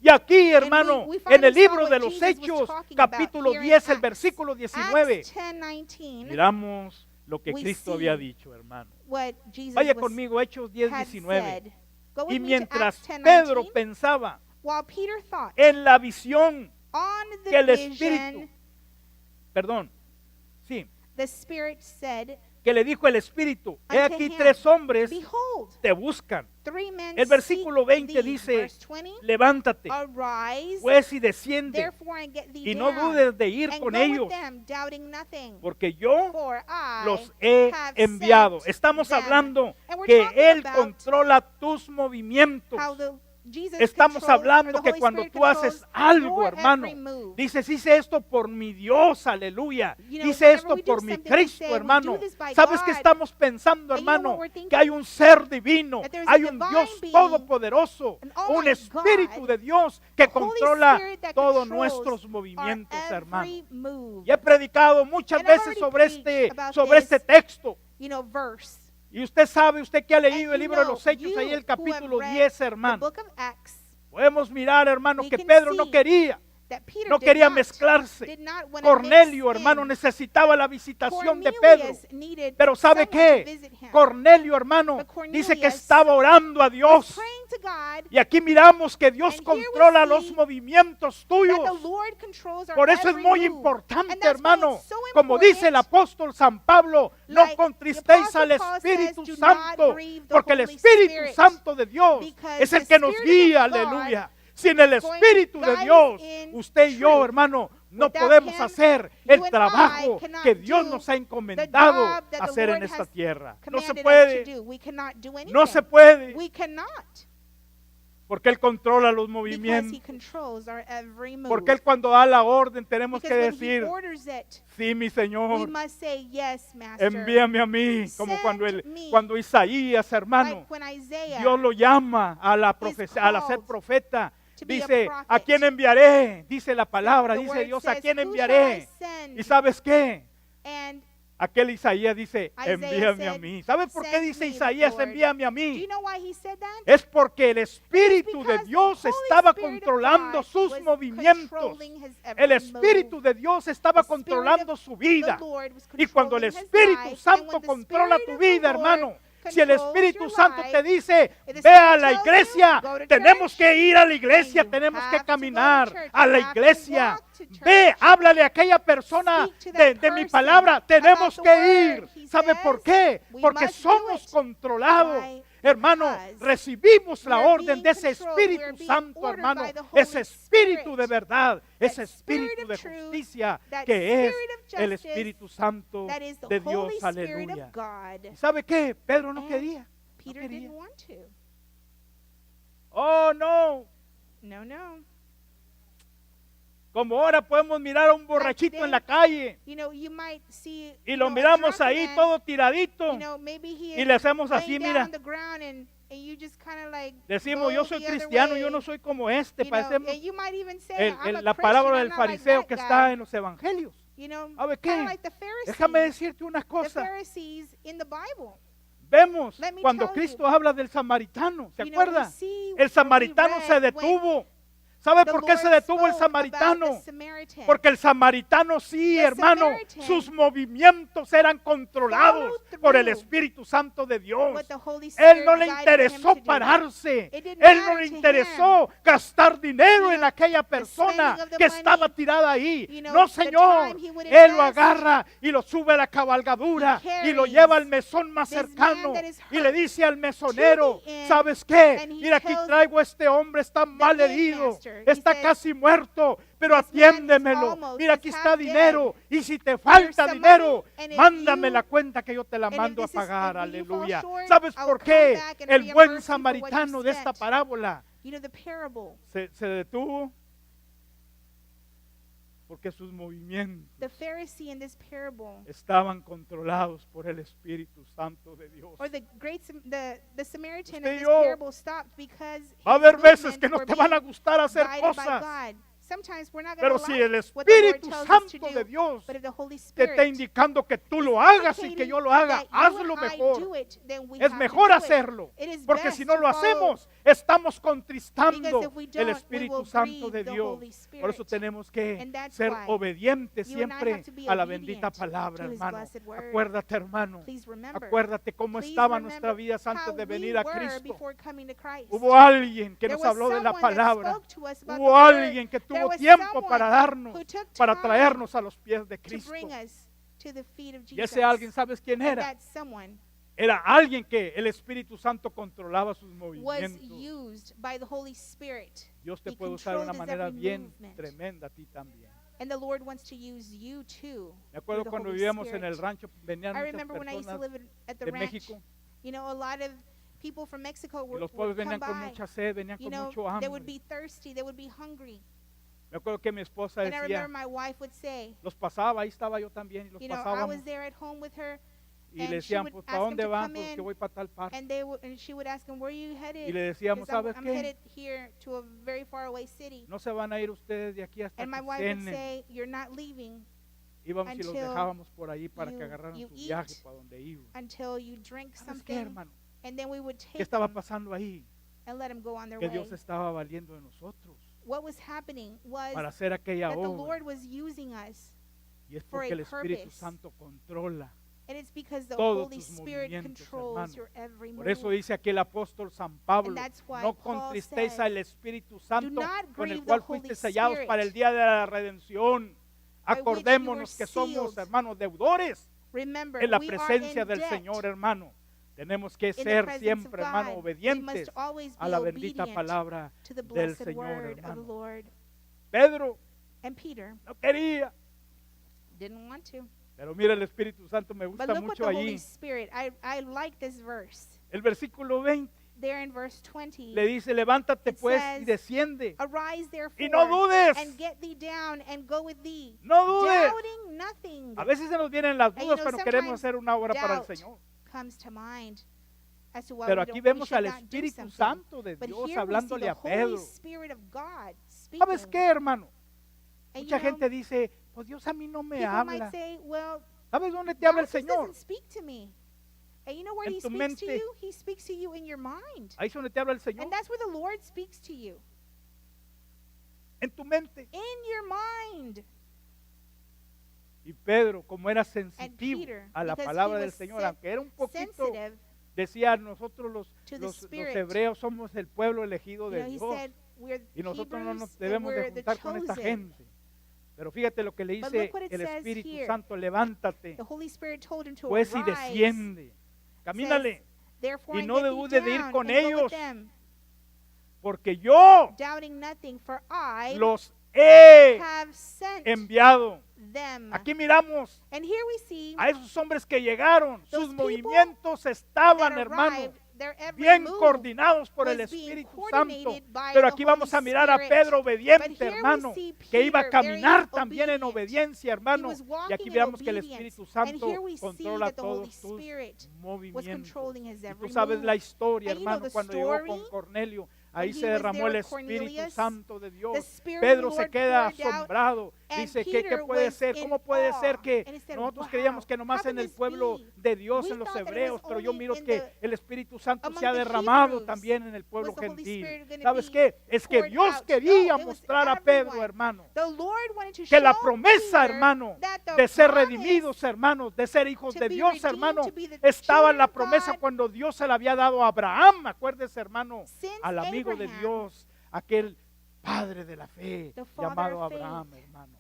B: Y aquí, hermano,
A: we
B: en
A: finally
B: el libro
A: saw
B: de
A: what
B: los
A: Jesus was
B: Hechos,
A: talking about
B: capítulo
A: here in
B: 10, el
A: Acts.
B: versículo 19,
A: Acts 10:19,
B: miramos lo que
A: we
B: Cristo
A: see
B: había dicho, hermano.
A: what Jesus
B: Vaya
A: was,
B: conmigo, Hechos 10,
A: had
B: 19.
A: said. Go with
B: Y
A: me to
B: mientras
A: Acts 10:19.
B: Pedro pensaba
A: While Peter thought
B: en la visión
A: on
B: que
A: the
B: el
A: vision,
B: Espíritu, perdón, sí,
A: the Spirit said,
B: que le dijo el Espíritu, he
A: unto
B: aquí
A: him,
B: 3 hombres
A: Behold,
B: te buscan.
A: 3 men
B: El versículo
A: seek
B: 20
A: thee.
B: dice,
A: Verse 20,
B: levántate,
A: arise,
B: pues y desciende,
A: therefore, and get thee
B: y no
A: down,
B: dudes de ir
A: and
B: con
A: go
B: ellos,
A: with them, doubting nothing.
B: porque yo
A: For I
B: los he
A: have
B: enviado.
A: sent
B: Estamos
A: them.
B: hablando
A: And we're
B: que
A: talking
B: Él
A: about
B: controla tus movimientos.
A: how Jesus
B: Estamos
A: controls, or
B: hablando
A: the
B: que
A: Holy
B: cuando
A: Spirit
B: tú haces
A: controls
B: algo,
A: your
B: hermano,
A: every move.
B: dices, hice esto por mi Dios, aleluya.
A: You know,
B: Hice
A: whenever
B: esto
A: we do
B: por mi
A: something, we
B: Cristo,
A: say, we
B: hermano.
A: do this by
B: ¿Sabes qué
A: God.
B: estamos pensando,
A: And you know
B: hermano?
A: what we're thinking?
B: Que hay un ser divino,
A: That there's a
B: hay un
A: divine
B: Dios
A: being,
B: todopoderoso,
A: an
B: un
A: almighty
B: Espíritu
A: God,
B: de Dios que
A: a Holy
B: controla
A: Spirit that
B: todos
A: controls
B: nuestros
A: our
B: movimientos, hermano.
A: every move.
B: Y he predicado muchas
A: And I've
B: veces
A: already
B: sobre
A: preached about
B: sobre este
A: this.
B: texto.
A: You know, verse.
B: Y usted sabe, usted que ha leído
A: And
B: el
A: you
B: libro de
A: know,
B: los Hechos,
A: you
B: ahí el
A: who have
B: capítulo
A: read
B: 10,
A: The
B: hermano.
A: book of Acts,
B: Podemos mirar, hermano,
A: we
B: que
A: can
B: Pedro no
A: see
B: quería
A: that Peter
B: No
A: did
B: quería
A: not,
B: mezclarse.
A: did not wanna
B: Cornelio,
A: mix
B: hermano,
A: in.
B: necesitaba la visitación de Pedro.
A: Cornelius needed
B: Pero ¿sabe
A: someone to
B: qué?
A: visit him.
B: Cornelio, hermano,
A: But Cornelius
B: dice que estaba orando a
A: was
B: Dios.
A: praying to God
B: Y aquí miramos que Dios
A: And here we
B: controla
A: see
B: los movimientos
A: that the
B: tuyos.
A: Lord controls our
B: Por eso es
A: every
B: muy
A: move.
B: importante,
A: And that's why
B: hermano.
A: it's so
B: Como dice el
A: important,
B: apóstol San Pablo, no
A: like
B: contristéis
A: the
B: al
A: Apostle Paul
B: Espíritu
A: says, "Do not
B: Santo,
A: grieve the
B: porque el
A: Holy
B: Espíritu
A: Spirit,
B: Santo de Dios
A: because
B: es el
A: the
B: que nos
A: Spirit of
B: guía,
A: God
B: aleluya. Sin el
A: is going to
B: Espíritu de
A: guide
B: Dios,
A: in
B: usted y yo,
A: truth.
B: hermano, no
A: Without
B: podemos
A: him,
B: hacer
A: you
B: el
A: and
B: trabajo
A: I cannot
B: que Dios
A: do
B: nos ha
A: the
B: encomendado
A: job that the
B: hacer en
A: Lord
B: esta
A: has
B: tierra. No se
A: commanded us to
B: puede,
A: do. We cannot do anything.
B: no se puede,
A: We cannot.
B: porque Él controla los
A: Because He
B: movimientos.
A: controls our every move.
B: Porque Él cuando da la orden tenemos que
A: Because when He
B: decir,
A: orders it,
B: sí, mi
A: we
B: Señor,
A: must say, yes, Master.
B: envíame a mí, como
A: Send me.
B: cuando Isaías, hermano,
A: Like when Isaiah
B: Dios lo llama a la profecía, a ser
A: called
B: profeta.
A: to be a
B: Dice,
A: prophet.
B: ¿a quién enviaré? Dice la palabra,
A: the
B: dice
A: word
B: Dios, ¿a
A: says,
B: quién
A: "Who shall
B: enviaré?
A: I send?"
B: ¿Y sabes qué?
A: And
B: Aquel Isaías dice,
A: Isaiah
B: envíame a
A: said,
B: mí. ¿Sabes por qué
A: "Send
B: dice
A: me,
B: Isaías,
A: Lord."
B: envíame a
A: do
B: mí?
A: you know why he said that?
B: Es porque el Espíritu de
A: Because
B: Dios
A: the Holy
B: estaba
A: Spirit of
B: controlando
A: God
B: sus
A: was
B: movimientos.
A: controlling his every
B: El Espíritu
A: move.
B: de Dios estaba
A: The Spirit
B: controlando
A: of
B: su vida.
A: The Lord was
B: Y cuando el
A: controlling his
B: Espíritu
A: life,
B: Santo
A: and when the
B: controla
A: Spirit
B: tu
A: of the
B: vida,
A: Lord
B: hermano, si el
A: controls
B: Espíritu
A: your
B: Santo
A: life,
B: te dice,
A: if the
B: ve a
A: Spirit
B: la
A: tells you,
B: iglesia,
A: go to
B: tenemos
A: church,
B: que ir a la iglesia,
A: then you
B: tenemos
A: have
B: que
A: to go to
B: caminar
A: church,
B: a
A: you
B: la
A: have to
B: iglesia.
A: walk to church.
B: Ve, háblale a aquella persona
A: Speak to that
B: de mi
A: person
B: palabra, tenemos
A: about the
B: que
A: word.
B: ir.
A: He
B: ¿Sabe
A: says,
B: por qué?
A: we
B: Porque
A: must do
B: somos
A: it.
B: controlados.
A: Why?
B: Hermano,
A: Because
B: recibimos la
A: we're
B: orden
A: being
B: de ese
A: controlled, we're
B: Espíritu
A: being
B: Santo,
A: ordered
B: hermano,
A: by the Holy
B: ese Espíritu
A: Spirit.
B: de verdad, ese
A: Spirit
B: Espíritu
A: of
B: de
A: truth,
B: justicia
A: that
B: que es
A: Spirit of
B: el
A: justice,
B: Espíritu Santo
A: that is the
B: de
A: Holy
B: Dios,
A: Spirit
B: aleluya.
A: of God.
B: ¿Y sabe qué? Pedro no
A: And
B: quería.
A: Peter
B: quería.
A: didn't want to.
B: Oh, no.
A: No.
B: Como ahora podemos mirar a un borrachito
A: today,
B: en la calle
A: You know, you might see
B: y
A: you
B: lo
A: know, a
B: miramos
A: drunk
B: ahí
A: man,
B: todo tiradito
A: you know, maybe he
B: y
A: is
B: le hacemos
A: laying
B: así,
A: down
B: mira.
A: on the ground and you just kind of like
B: Decimos,
A: go
B: yo soy
A: the other
B: cristiano, yo
A: way.
B: no soy como este.
A: You know,
B: Parecemos
A: and you might even say, I'm a
B: la
A: Christian,
B: parábola
A: I'm
B: del
A: not like
B: fariseo
A: that
B: que
A: guy.
B: está en los evangelios.
A: You know,
B: ¿Sabe
A: kind
B: qué?
A: of like the Pharisees.
B: Déjame decirte una
A: The
B: cosa.
A: Pharisees in the Bible.
B: Vemos
A: Let me
B: cuando
A: tell
B: Cristo
A: you.
B: habla del samaritano, ¿se
A: You know, we
B: acuerda?
A: see
B: El
A: where we
B: samaritano
A: read
B: se
A: when
B: detuvo. ¿Sabe
A: the
B: por qué se
A: Lord
B: detuvo el
A: spoke about
B: samaritano?
A: the Samaritan.
B: Porque el samaritano sí,
A: The
B: hermano,
A: Samaritan
B: sus movimientos eran controlados
A: followed
B: por el
A: through
B: Espíritu Santo de Dios.
A: what the Holy
B: Él
A: Spirit
B: no le
A: guided him
B: interesó
A: to do.
B: pararse.
A: It didn't
B: Él no
A: matter
B: le
A: to
B: interesó gastar dinero
A: You
B: en
A: know,
B: aquella persona
A: spending of the
B: que
A: money,
B: estaba tirada ahí.
A: you know,
B: No,
A: the
B: Señor.
A: time he would
B: Él lo
A: invest.
B: agarra y lo sube a la cabalgadura
A: He
B: y lo
A: carries
B: lleva al mesón más
A: this
B: cercano
A: man that is
B: y le
A: hurt
B: dice al mesonero,
A: to the inn,
B: ¿sabes qué?
A: and he
B: Mira, aquí
A: tells
B: traigo a este hombre, está mal
A: inn
B: herido,
A: master, he
B: está
A: said,
B: casi muerto, pero
A: "This man is
B: atiéndemelo.
A: almost,
B: Mira,
A: he's
B: aquí está
A: half
B: dinero y si te
A: Here's
B: falta
A: some
B: dinero,
A: money, and if
B: mándame
A: you-
B: la cuenta que yo te la
A: and if
B: mando a
A: this is-
B: pagar,
A: if you fall
B: aleluya.
A: short,
B: ¿Sabes
A: I'll
B: por
A: come
B: qué?
A: back and
B: El
A: reimburse
B: buen
A: you for what you
B: samaritano de esta
A: spent.
B: parábola
A: You know, the parable,
B: se detuvo porque sus movimientos
A: the Pharisee in this parable,
B: estaban controlados por el Espíritu Santo de Dios.
A: or the Samaritan
B: Usted y
A: in this
B: yo,
A: parable stopped because
B: Va a
A: his
B: haber veces
A: movements
B: que no
A: were
B: te van a
A: being
B: gustar hacer
A: guided by
B: cosas,
A: God. Sometimes we're not going
B: pero
A: to
B: si
A: like
B: el
A: what the Lord
B: Espíritu
A: tells us to
B: Santo
A: do,
B: de Dios
A: but if the Holy
B: te
A: Spirit
B: está indicando que tú lo hagas y que yo lo haga, hazlo mejor. Es mejor hacerlo, porque si no lo hacemos, estamos contristando
A: Because if we
B: el
A: don't, we
B: Espíritu
A: will
B: Santo
A: grieve
B: de
A: the
B: Dios.
A: Holy Spirit.
B: Por eso tenemos que
A: And that's
B: ser
A: why
B: obedientes
A: you and I
B: siempre
A: have to be
B: a la
A: obedient
B: bendita palabra,
A: to His
B: hermano.
A: blessed word.
B: Acuérdate, hermano,
A: Please remember.
B: acuérdate cómo
A: Please
B: estaba
A: remember
B: nuestra vida antes
A: how
B: de
A: we
B: venir a
A: were
B: Cristo.
A: before coming to Christ.
B: Hubo alguien que
A: There
B: nos
A: was
B: habló de la
A: someone that
B: palabra.
A: spoke to us about
B: Hubo
A: the word.
B: alguien que
A: There
B: tuvo
A: was
B: tiempo
A: someone
B: para darnos,
A: who took
B: para
A: time
B: traernos a los pies de
A: to
B: Cristo.
A: bring us to the feet of
B: Y
A: Jesus.
B: ese alguien, ¿sabes quién
A: And
B: era?
A: that someone
B: Era alguien que el Espíritu Santo controlaba sus
A: was
B: movimientos.
A: used by the Holy Spirit.
B: Dios te
A: He
B: puede usar de una
A: controlled his
B: manera
A: every
B: bien
A: movement.
B: tremenda a ti también.
A: And the Lord wants to use you too.
B: Me acuerdo
A: through the
B: cuando
A: Holy
B: vivíamos en
A: Spirit.
B: el rancho, venían
A: I
B: muchas
A: remember when I used to
B: personas
A: live at the
B: de
A: ranch.
B: México
A: You know, a lot of people from Mexico
B: y
A: would
B: los pueblos
A: come
B: venían con
A: by.
B: mucha sed, venían
A: You
B: con
A: know,
B: mucho
A: they would
B: hambre.
A: be thirsty, they would be hungry.
B: Me acuerdo que mi esposa
A: And I remember
B: decía,
A: my wife would say,
B: los pasaba, ahí estaba yo también, y los
A: you know, I
B: pasábamos.
A: was there at home with her,
B: Y le
A: and she
B: decían,
A: would
B: pues,
A: ask
B: ¿para
A: him
B: dónde
A: to
B: van?
A: come
B: Pues que
A: in,
B: voy para tal parte.
A: and she would ask him, where are you headed?
B: Y le decíamos,
A: 'Cause
B: ¿sabes
A: I'm
B: qué?
A: headed here to a very far away city.
B: No se van a ir ustedes de aquí hasta
A: And my
B: que
A: wife would
B: cenen.
A: say, you're not leaving
B: Íbamos y los
A: until
B: dejábamos por ahí para que
A: you-
B: agarraran
A: you
B: su viaje
A: eat.
B: para donde iban.
A: until you drink
B: ¿Sabes qué,
A: something,
B: hermano?
A: and then we would
B: ¿Qué
A: take
B: estaba
A: them
B: pasando ahí?
A: and let them go on their
B: Que
A: way.
B: Dios estaba valiendo de nosotros.
A: what was happening was
B: para hacer aquella
A: that the
B: obra.
A: Lord was using us,
B: Y es
A: for
B: porque
A: a
B: el Espíritu
A: purpose.
B: Santo controla
A: and it's because the
B: todos
A: Holy
B: tus
A: Spirit
B: movimientos,
A: controls
B: hermano.
A: your every
B: Por eso
A: move.
B: dice aquí el apóstol San Pablo,
A: And that's why
B: no
A: Paul
B: contristéis
A: says,
B: al Espíritu Santo
A: not
B: con el
A: grieve
B: cual
A: the Holy
B: fuiste sellados
A: Spirit,
B: para el día de la redención.
A: by which you
B: Acordémonos
A: were
B: que somos,
A: sealed.
B: hermanos, deudores
A: Remember,
B: en la
A: we are
B: presencia
A: in
B: del
A: debt
B: Señor, hermano. Tenemos que
A: in the
B: ser
A: presence
B: siempre,
A: of
B: hermano,
A: God. We
B: obedientes
A: must always
B: a
A: be
B: la bendita
A: obedient
B: palabra
A: to the
B: del
A: blessed
B: Señor,
A: word of the
B: hermano.
A: Lord.
B: Pedro
A: And Peter
B: no quería,
A: didn't want to.
B: pero mira, el Espíritu Santo me
A: But
B: gusta
A: look what
B: mucho
A: the Holy
B: allí.
A: Spirit, I like this verse.
B: El versículo 20
A: There in verse 20,
B: le dice, levántate
A: It
B: pues
A: says,
B: y desciende.
A: arise therefore
B: Y no dudes.
A: and get thee down and go with thee,
B: No dudes.
A: doubting nothing.
B: A veces se nos vienen las
A: And you
B: dudas
A: know,
B: cuando queremos
A: sometimes
B: hacer una obra para el
A: doubt
B: Señor.
A: comes to mind as to why
B: Pero
A: we
B: aquí
A: don't, we
B: vemos
A: should
B: al
A: not do
B: Espíritu
A: something.
B: Santo de
A: But
B: Dios
A: here we see
B: hablándole
A: the
B: a
A: Holy
B: Pedro.
A: Spirit of God speaking.
B: ¿Sabes qué, hermano?
A: And
B: Mucha
A: you know,
B: gente dice, pues Dios a mí no me
A: people might
B: habla.
A: say, well,
B: ¿Sabes dónde te habla
A: God
B: el
A: just
B: Señor?
A: doesn't speak to me. And you know where
B: En
A: he
B: tu
A: speaks to
B: mente.
A: you? He speaks to you in your mind.
B: Ahí es donde te habla el Señor.
A: And that's where the Lord speaks to you.
B: En tu mente.
A: In your mind.
B: Y Pedro, como era sensitivo
A: Peter,
B: a la
A: because
B: palabra
A: he
B: del
A: was
B: Señor, aunque era un poquito,
A: Sensitive,
B: decía, nosotros
A: to the
B: los
A: Spirit.
B: hebreos somos el pueblo elegido
A: you
B: de
A: know, he
B: Dios.
A: said, we're
B: Y nosotros no nos
A: Hebrews, and
B: debemos de
A: we're the
B: juntar con esta
A: chosen.
B: gente. Pero fíjate lo que le
A: But
B: dice
A: look what it
B: el
A: says
B: Espíritu
A: here.
B: Santo, levántate,
A: The Holy Spirit told him to
B: pues y
A: arise.
B: desciende, camínale,
A: Therefore,
B: y
A: and
B: no
A: get thee
B: dudes de ir
A: down
B: con
A: and go with
B: ellos.
A: them,
B: porque yo
A: doubting nothing, for I
B: los he
A: have sent
B: enviado.
A: them.
B: Aquí miramos
A: And here we see
B: a esos hombres que llegaron,
A: Those
B: sus
A: people
B: movimientos estaban,
A: that
B: hermano,
A: arrived, their every
B: bien
A: move
B: coordinados por el
A: was being
B: Espíritu Santo.
A: coordinated by
B: Pero
A: the
B: aquí vamos
A: Holy
B: a mirar a
A: Spirit.
B: Pedro
A: But
B: obediente,
A: here we
B: hermano,
A: see
B: que iba a
A: Peter
B: caminar
A: very
B: también en
A: obedient.
B: obediencia,
A: He
B: hermano.
A: was
B: Y
A: walking
B: aquí
A: in
B: veamos que el
A: obedience.
B: Espíritu
A: And
B: Santo
A: here we see
B: controla
A: that the Holy
B: todos tus
A: Spirit was
B: movimientos.
A: controlling his
B: Y
A: every
B: tú sabes
A: move.
B: la historia,
A: And you know
B: hermano,
A: the
B: cuando llegó
A: story,
B: con Cornelio,
A: when
B: ahí
A: he
B: se
A: was
B: derramó
A: there
B: el
A: with
B: Espíritu
A: Cornelius,
B: Santo de Dios.
A: the Spirit of
B: Pedro
A: the
B: se
A: Lord
B: queda
A: poured out,
B: asombrado.
A: and
B: Dice, ¿qué
A: Peter
B: puede
A: was
B: ser?
A: in
B: ¿Cómo puede
A: awe.
B: ser que
A: And he said,
B: nosotros
A: wow,
B: creíamos que
A: how
B: nomás
A: can
B: en el
A: this
B: pueblo
A: be?
B: de Dios,
A: We
B: en los
A: thought that it was
B: hebreos, pero yo
A: only
B: miro
A: in
B: que
A: the-
B: el Espíritu Santo
A: among
B: se ha
A: the
B: derramado
A: Hebrews
B: también en el pueblo
A: was the Holy
B: gentil?
A: Spirit gonna
B: ¿Sabes
A: be
B: qué? Es que
A: poured
B: Dios
A: out?
B: quería
A: No, it was
B: mostrar a Pedro,
A: everyone.
B: hermano,
A: The Lord wanted to
B: que la
A: show
B: promesa,
A: Peter
B: hermano,
A: that the
B: de ser
A: promise
B: redimidos, hermanos, de ser hijos
A: to
B: de
A: be
B: Dios,
A: redeemed,
B: hermano,
A: to be the
B: estaba en la
A: children of
B: promesa
A: God
B: cuando Dios se la había dado a Abraham. Acuérdese, hermano,
A: since
B: al amigo de
A: Abraham,
B: Dios, aquel padre de la fe,
A: the father
B: llamado
A: of
B: Abraham,
A: faith.
B: hermano.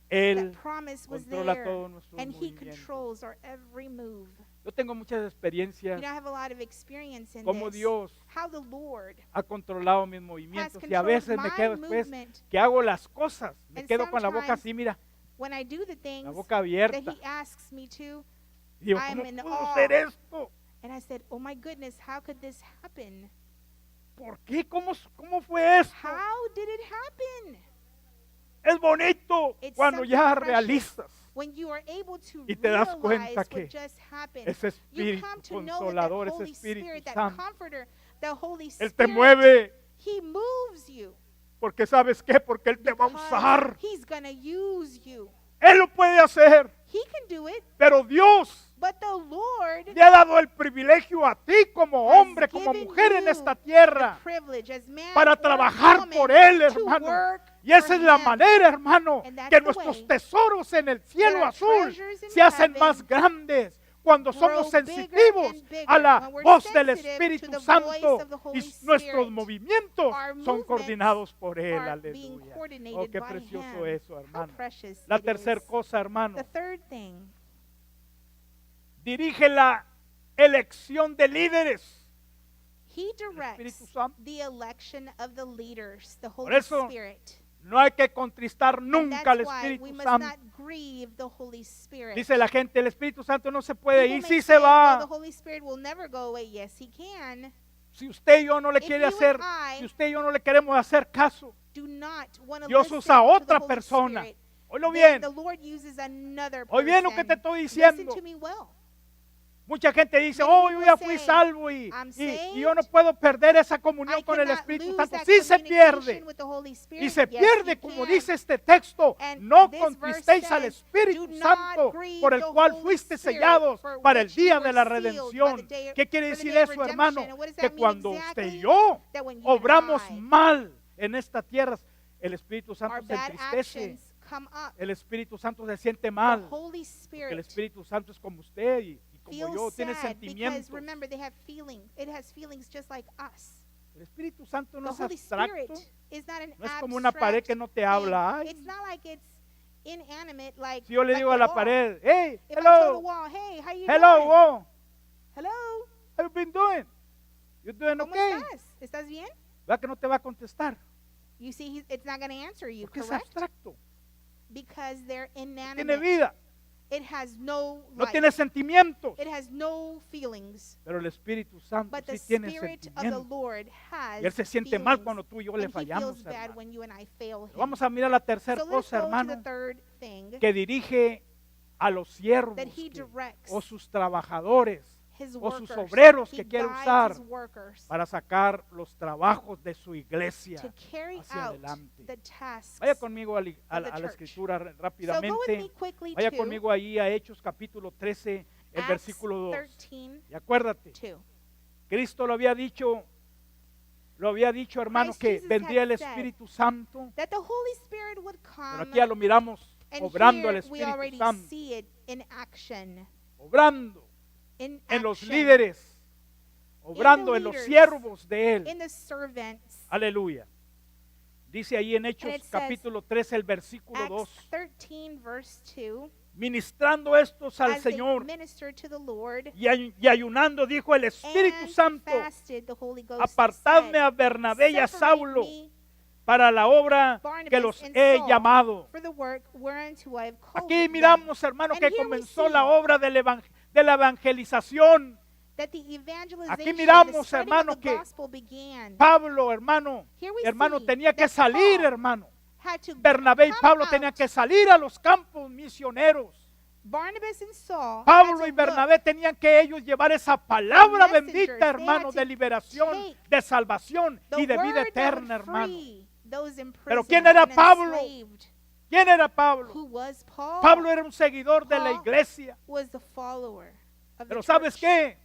A: that
B: Él
A: promise was
B: controla
A: there,
B: todos nuestros
A: and He
B: movimientos.
A: controls our every move.
B: Yo tengo muchas
A: You
B: experiencias
A: know, I have a lot of experience in
B: como
A: this.
B: Dios
A: How the Lord
B: ha controlado mis
A: has
B: movimientos y a
A: controlled
B: veces me
A: my
B: quedo después
A: movement.
B: que hago las cosas, me
A: And
B: quedo con la boca
A: sometimes
B: así, mira,
A: When I do the things
B: la boca
A: that
B: abierta.
A: He asks me to,
B: Y digo,
A: I'm
B: ¿cómo
A: in
B: pudo
A: awe.
B: ser esto?
A: and I said, "Oh my goodness, how could this happen?
B: ¿Por qué? ¿Cómo fue esto?
A: How did it happen?"
B: Es bonito
A: It's
B: cuando
A: something
B: ya
A: precious.
B: realizas
A: When you are able to
B: y te das
A: realize
B: cuenta que
A: what just happened,
B: ese
A: you
B: Espíritu
A: come to know that
B: Consolador,
A: that
B: ese
A: Holy
B: Espíritu
A: Spirit, that
B: Santo,
A: Comforter, the Holy
B: Él te
A: Spirit,
B: mueve.
A: He moves you.
B: Porque ¿sabes qué? Porque Él te va a
A: because
B: usar.
A: He's gonna use you.
B: Él lo puede hacer.
A: He can do it,
B: Pero Dios
A: but the Lord
B: te ha dado el privilegio a ti como
A: has
B: hombre, como
A: given
B: mujer en
A: you
B: esta tierra
A: the privilege as man
B: para
A: or
B: trabajar
A: woman
B: por Él,
A: to
B: hermano.
A: work
B: Y esa
A: for
B: es la
A: Him.
B: manera, hermano,
A: And that's
B: que
A: the
B: nuestros
A: way
B: tesoros en el cielo
A: our
B: azul
A: treasures in
B: se hacen
A: heaven
B: más grandes cuando somos
A: grow bigger
B: sensitivos
A: and bigger,
B: a la
A: when we're
B: voz del
A: sensitive to
B: Espíritu
A: the
B: Santo
A: voice of the Holy
B: y nuestros
A: Spirit.
B: movimientos
A: Our
B: son
A: movements
B: coordinados por Él.
A: are being
B: Aleluya.
A: coordinated
B: Oh, qué
A: by
B: precioso
A: Him.
B: eso,
A: How
B: hermano.
A: precious
B: La
A: it
B: tercera
A: is.
B: cosa, hermano,
A: The third thing,
B: dirige la elección de líderes.
A: He
B: Espíritu
A: directs
B: Santo.
A: the election of the leaders, the
B: Por
A: Holy
B: eso,
A: Spirit.
B: No hay que contristar
A: And
B: nunca al
A: that's why we
B: Espíritu
A: must
B: Santo.
A: not grieve the Holy Spirit.
B: Dice la gente, el Espíritu Santo no se puede
A: People
B: ir.
A: may
B: Sí
A: say,
B: se va.
A: "Well, the Holy Spirit will never go away." Yes, He can.
B: Si usted y yo no le
A: If
B: quiere
A: you and
B: hacer,
A: I
B: si usted y yo no le queremos hacer caso,
A: Do not want to
B: Dios
A: listen
B: usa a
A: to the
B: otra
A: Holy
B: persona.
A: Spirit.
B: Oílo
A: Then
B: bien.
A: the Lord uses another
B: Oye bien lo que
A: person.
B: te estoy
A: Listen
B: diciendo.
A: to me well.
B: Mucha gente dice,
A: Many
B: oh, yo ya
A: people
B: fui
A: say,
B: salvo y
A: "I'm
B: yo no puedo perder esa comunión
A: I
B: con el
A: cannot
B: Espíritu
A: lose
B: Santo.
A: that
B: Sí se
A: communication
B: pierde.
A: with the Holy Spirit."
B: Y se
A: Yes,
B: pierde,
A: you
B: como
A: can.
B: dice este texto,
A: And
B: no
A: this
B: contristéis
A: verse
B: al
A: says,
B: Espíritu
A: "Do not
B: Santo
A: grieve
B: por el
A: the
B: cual
A: Holy
B: fuiste
A: Spirit,
B: sellados
A: for
B: para el
A: which you
B: día
A: were
B: de la
A: sealed by the
B: redención."
A: day-
B: ¿Qué quiere
A: for the
B: decir
A: day of
B: eso, hermano?
A: redemption. And what does
B: Que
A: that mean
B: cuando
A: exactly?
B: usted y yo
A: That when you and
B: obramos
A: I,
B: mal en esta tierra, el Espíritu Santo
A: our
B: se
A: bad
B: entristece.
A: actions come up.
B: El Espíritu Santo se siente
A: The
B: mal.
A: Holy
B: El
A: Spirit
B: Espíritu Santo es como usted y como yo,
A: feels
B: tiene
A: sad because
B: sentimientos.
A: remember they have feelings. It has feelings just like us.
B: El Espíritu Santo no
A: The
B: es
A: Holy
B: abstracto,
A: Spirit is not an
B: no es como una pared
A: abstract
B: que no te
A: thing.
B: habla. Ay,
A: It's not like it's inanimate like
B: si yo le
A: like
B: digo
A: the
B: a la
A: wall.
B: pared, hey,
A: If I tell the
B: hello,
A: wall, hey, how you
B: hello,
A: doing?
B: oh,
A: Hello,
B: how you been doing? You doing
A: ¿cómo
B: okay?
A: estás? ¿Estás bien?
B: ¿Verdad que no te va a contestar?
A: You see, it's not going to answer you,
B: Porque es
A: correct?
B: abstracto,
A: Because they're
B: no tiene
A: inanimate.
B: vida,
A: It has no
B: no
A: life.
B: tiene sentimientos.
A: It has no feelings.
B: Pero el Espíritu Santo
A: But the
B: sí tiene
A: Spirit of the
B: sentimientos.
A: Lord has
B: Y Él se siente mal
A: feelings,
B: cuando tú y yo le
A: and He
B: fallamos,
A: feels bad
B: hermano.
A: when you and I fail
B: Pero
A: Him.
B: vamos a mirar la tercera
A: So let's
B: cosa,
A: go to
B: hermano,
A: the third thing
B: que dirige a los siervos
A: that He
B: que-
A: directs
B: o sus trabajadores
A: His
B: o sus
A: workers.
B: obreros
A: He
B: que quiere
A: guides
B: usar
A: His workers
B: para sacar los trabajos de su
A: to
B: iglesia
A: carry
B: hacia
A: out
B: adelante.
A: the tasks.
B: Vaya conmigo a
A: the
B: la
A: church.
B: escritura
A: So go with me
B: rápidamente.
A: quickly
B: Vaya
A: to
B: conmigo ahí a Hechos capítulo 13, el
A: Acts
B: versículo 2.
A: 13,
B: Y acuérdate,
A: 2.
B: Cristo lo había dicho, hermano,
A: Christ
B: que
A: Jesus
B: vendría
A: had
B: el
A: said
B: Espíritu Santo.
A: That the Holy Spirit would
B: Pero
A: come,
B: aquí ya lo miramos,
A: and
B: obrando el
A: here we
B: Espíritu
A: already
B: Santo,
A: see it in action.
B: obrando
A: In
B: en los
A: action,
B: líderes, obrando en los
A: leaders,
B: siervos de Él.
A: in the servants.
B: Aleluya. Dice ahí en Hechos
A: it says,
B: capítulo 13, el versículo
A: Acts
B: 2,
A: 13, verse 2.
B: ministrando estos al
A: As they
B: Señor
A: ministered to the Lord
B: y ayunando, dijo el Espíritu
A: and
B: Santo,
A: fasted, the Holy Ghost
B: apartadme
A: said,
B: a Bernabé y a
A: "Separate
B: Saulo
A: me
B: para la obra
A: Barnabas
B: que los
A: and
B: he
A: Saul
B: llamado.
A: for the work whereunto I have called
B: Aquí
A: them."
B: miramos, hermano,
A: And
B: que
A: here we
B: comenzó
A: see
B: la obra de la evangelización.
A: That the evangelization,
B: Aquí miramos,
A: the spreading
B: hermano,
A: of the
B: que
A: gospel began.
B: Pablo, hermano,
A: Here we see
B: tenía que
A: that
B: salir,
A: Paul
B: hermano.
A: had to
B: Bernabé y
A: come
B: Pablo
A: out.
B: tenían que salir a los campos misioneros.
A: Barnabas and Saul
B: Pablo
A: had
B: y
A: to
B: Bernabé tenían que ellos llevar esa palabra
A: messengers.
B: bendita,
A: They
B: hermano,
A: had
B: de
A: to
B: liberación,
A: take
B: de salvación
A: the
B: y de vida
A: word that
B: eterna,
A: would
B: hermano.
A: free those in
B: Pero
A: prison
B: ¿quién era
A: and
B: Pablo?
A: enslaved.
B: ¿Quién era Pablo?
A: Who was Paul?
B: Pablo era un seguidor de la
A: Paul
B: iglesia.
A: was the follower of
B: Pero
A: the
B: ¿sabes
A: church.
B: qué?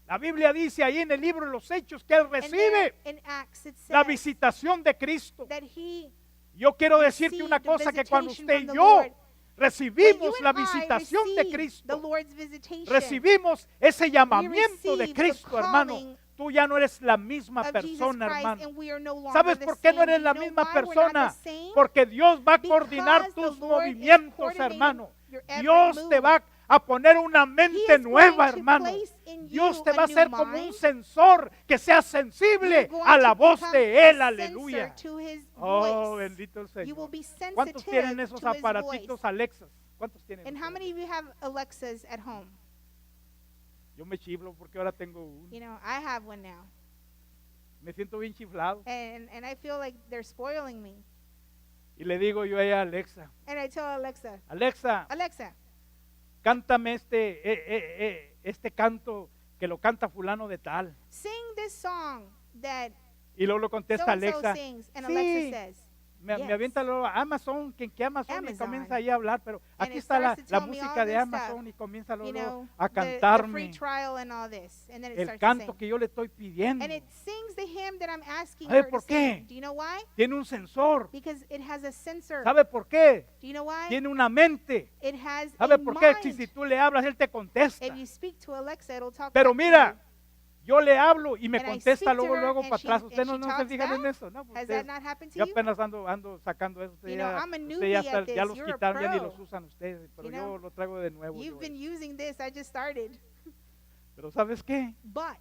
B: La Biblia dice ahí en el libro de los Hechos que él
A: And there
B: recibe
A: in Acts it
B: la
A: says
B: visitación de Cristo.
A: that he
B: Yo quiero decirte una
A: received
B: cosa, que cuando
A: visitation
B: usted
A: from
B: y
A: the
B: yo
A: Lord. When you
B: recibimos
A: and
B: la
A: I
B: visitación de
A: receive the
B: Cristo,
A: Lord's visitation
B: recibimos ese llamamiento de
A: receive the
B: Cristo, hermano,
A: calling
B: tú ya no eres la misma
A: of Jesus
B: persona,
A: Christ,
B: hermano.
A: and we are no longer
B: ¿Sabes
A: the
B: por qué no
A: same.
B: eres
A: Do
B: la
A: you know
B: misma
A: why we're not
B: persona?
A: the same?
B: Porque Dios va a
A: Because
B: coordinar
A: the
B: tus
A: Lord is
B: movimientos,
A: coordinating
B: hermano.
A: your every
B: Dios te
A: move.
B: va a poner una
A: He
B: mente
A: is
B: nueva,
A: going to
B: hermano.
A: place in
B: Dios
A: you
B: te
A: a
B: va a
A: new
B: hacer como un
A: mind.
B: sensor que sea
A: You're
B: sensible
A: going
B: a la
A: to
B: voz
A: become
B: de Él,
A: a
B: aleluya.
A: sensor to his
B: Oh,
A: voice.
B: bendito el
A: You will
B: Señor.
A: be
B: ¿Cuántos tienen
A: sensitive
B: esos
A: to his
B: aparatitos
A: voice.
B: Alexas? ¿Cuántos tienen?
A: And how
B: ustedes?
A: many of you have Alexas at home?
B: Yo me chiflo porque ahora tengo uno.
A: You know, I have one now.
B: Me siento bien chiflado.
A: And I feel like they're spoiling me.
B: Y le digo yo a ella, Alexa,
A: And I tell Alexa,
B: Alexa, cántame este canto que lo canta fulano de tal.
A: sing this song that
B: Y luego lo
A: so
B: contesta
A: and so
B: Alexa.
A: sings. And
B: Sí.
A: Alexa says,
B: Me
A: yes.
B: avienta luego Amazon, que Amazon, y
A: Amazon.
B: comienza ahí a hablar, pero
A: And
B: aquí
A: it
B: está
A: starts to
B: la
A: tell me
B: música
A: all
B: de
A: this
B: Amazon
A: stuff.
B: y comienza
A: You
B: luego
A: know,
B: a
A: the free
B: cantarme
A: trial and all this. And then it
B: el
A: starts to
B: canto
A: sing.
B: que yo le estoy pidiendo.
A: And it sings the hymn that I'm asking
B: ¿Sabe
A: her to
B: por qué?
A: sing. Do you know why?
B: Tiene un sensor.
A: Because it has a sensor.
B: ¿Sabe por qué?
A: Do you know why?
B: Tiene una mente.
A: It has
B: ¿Sabe
A: a
B: por qué?
A: mind.
B: Si tú le hablas, él te contesta.
A: If you speak to Alexa, it'll talk
B: Pero
A: back to
B: mira,
A: you.
B: yo le hablo y me
A: And I
B: contesta
A: speak to
B: luego,
A: her
B: luego
A: and
B: para
A: she-
B: atrás.
A: and
B: ¿Ustedes
A: she
B: no se
A: talks
B: fijan en
A: back?
B: eso? No, pues
A: Has
B: ustedes-
A: that not happened to
B: yo
A: you?
B: apenas ando sacando eso.
A: You know, I'm a
B: ustedes
A: newbie at
B: ya
A: this.
B: los
A: You're a
B: quitaron, ya ni
A: pro.
B: los usan ustedes, pero
A: You
B: yo
A: know,
B: lo traigo de nuevo.
A: You've
B: yo,
A: been using this. I just started.
B: Pero ¿sabes qué?
A: But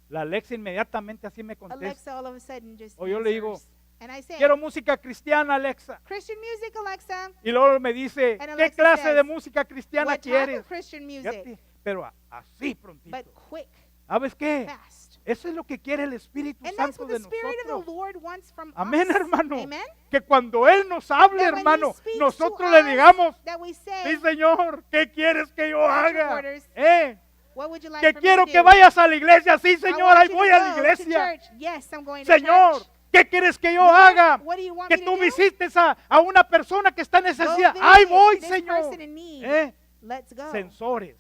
B: La Alexa inmediatamente así me contesta.
A: Alexa all of a sudden just
B: O yo le digo,
A: answers. And I say,
B: Quiero música cristiana, Alexa.
A: Christian music, Alexa.
B: Y luego me dice,
A: And
B: ¿qué
A: Alexa
B: clase
A: says,
B: de música cristiana
A: What type
B: quieres?
A: of Christian
B: Fíjate,
A: music?
B: pero así prontito.
A: But quick,
B: ¿Sabes qué?
A: fast.
B: Eso es lo que quiere el Espíritu
A: And that's
B: Santo
A: what the
B: de
A: Spirit of the
B: nosotros.
A: Lord wants from
B: Amén,
A: us.
B: hermano.
A: Amen.
B: Que cuando Él nos hable,
A: That when
B: hermano,
A: He speaks
B: nosotros
A: to
B: le
A: us,
B: digamos,
A: that we
B: sí,
A: say,
B: Señor, ¿qué quieres que yo
A: What's your
B: haga?
A: orders? what would you like
B: Que
A: for
B: quiero
A: me to
B: que
A: do?
B: vayas a la iglesia. Sí,
A: I
B: Señor,
A: want
B: ahí
A: you to
B: voy a la
A: go to
B: iglesia.
A: church. Yes, I'm going to
B: Señor,
A: church.
B: ¿qué quieres que yo
A: Lord,
B: haga?
A: what do you want
B: Que
A: me to
B: tú
A: do?
B: visites a una persona que está en
A: Go
B: necesidad.
A: visit
B: Ahí voy,
A: this
B: Señor.
A: person in need.
B: ¿Eh?
A: Let's go.
B: Sensores.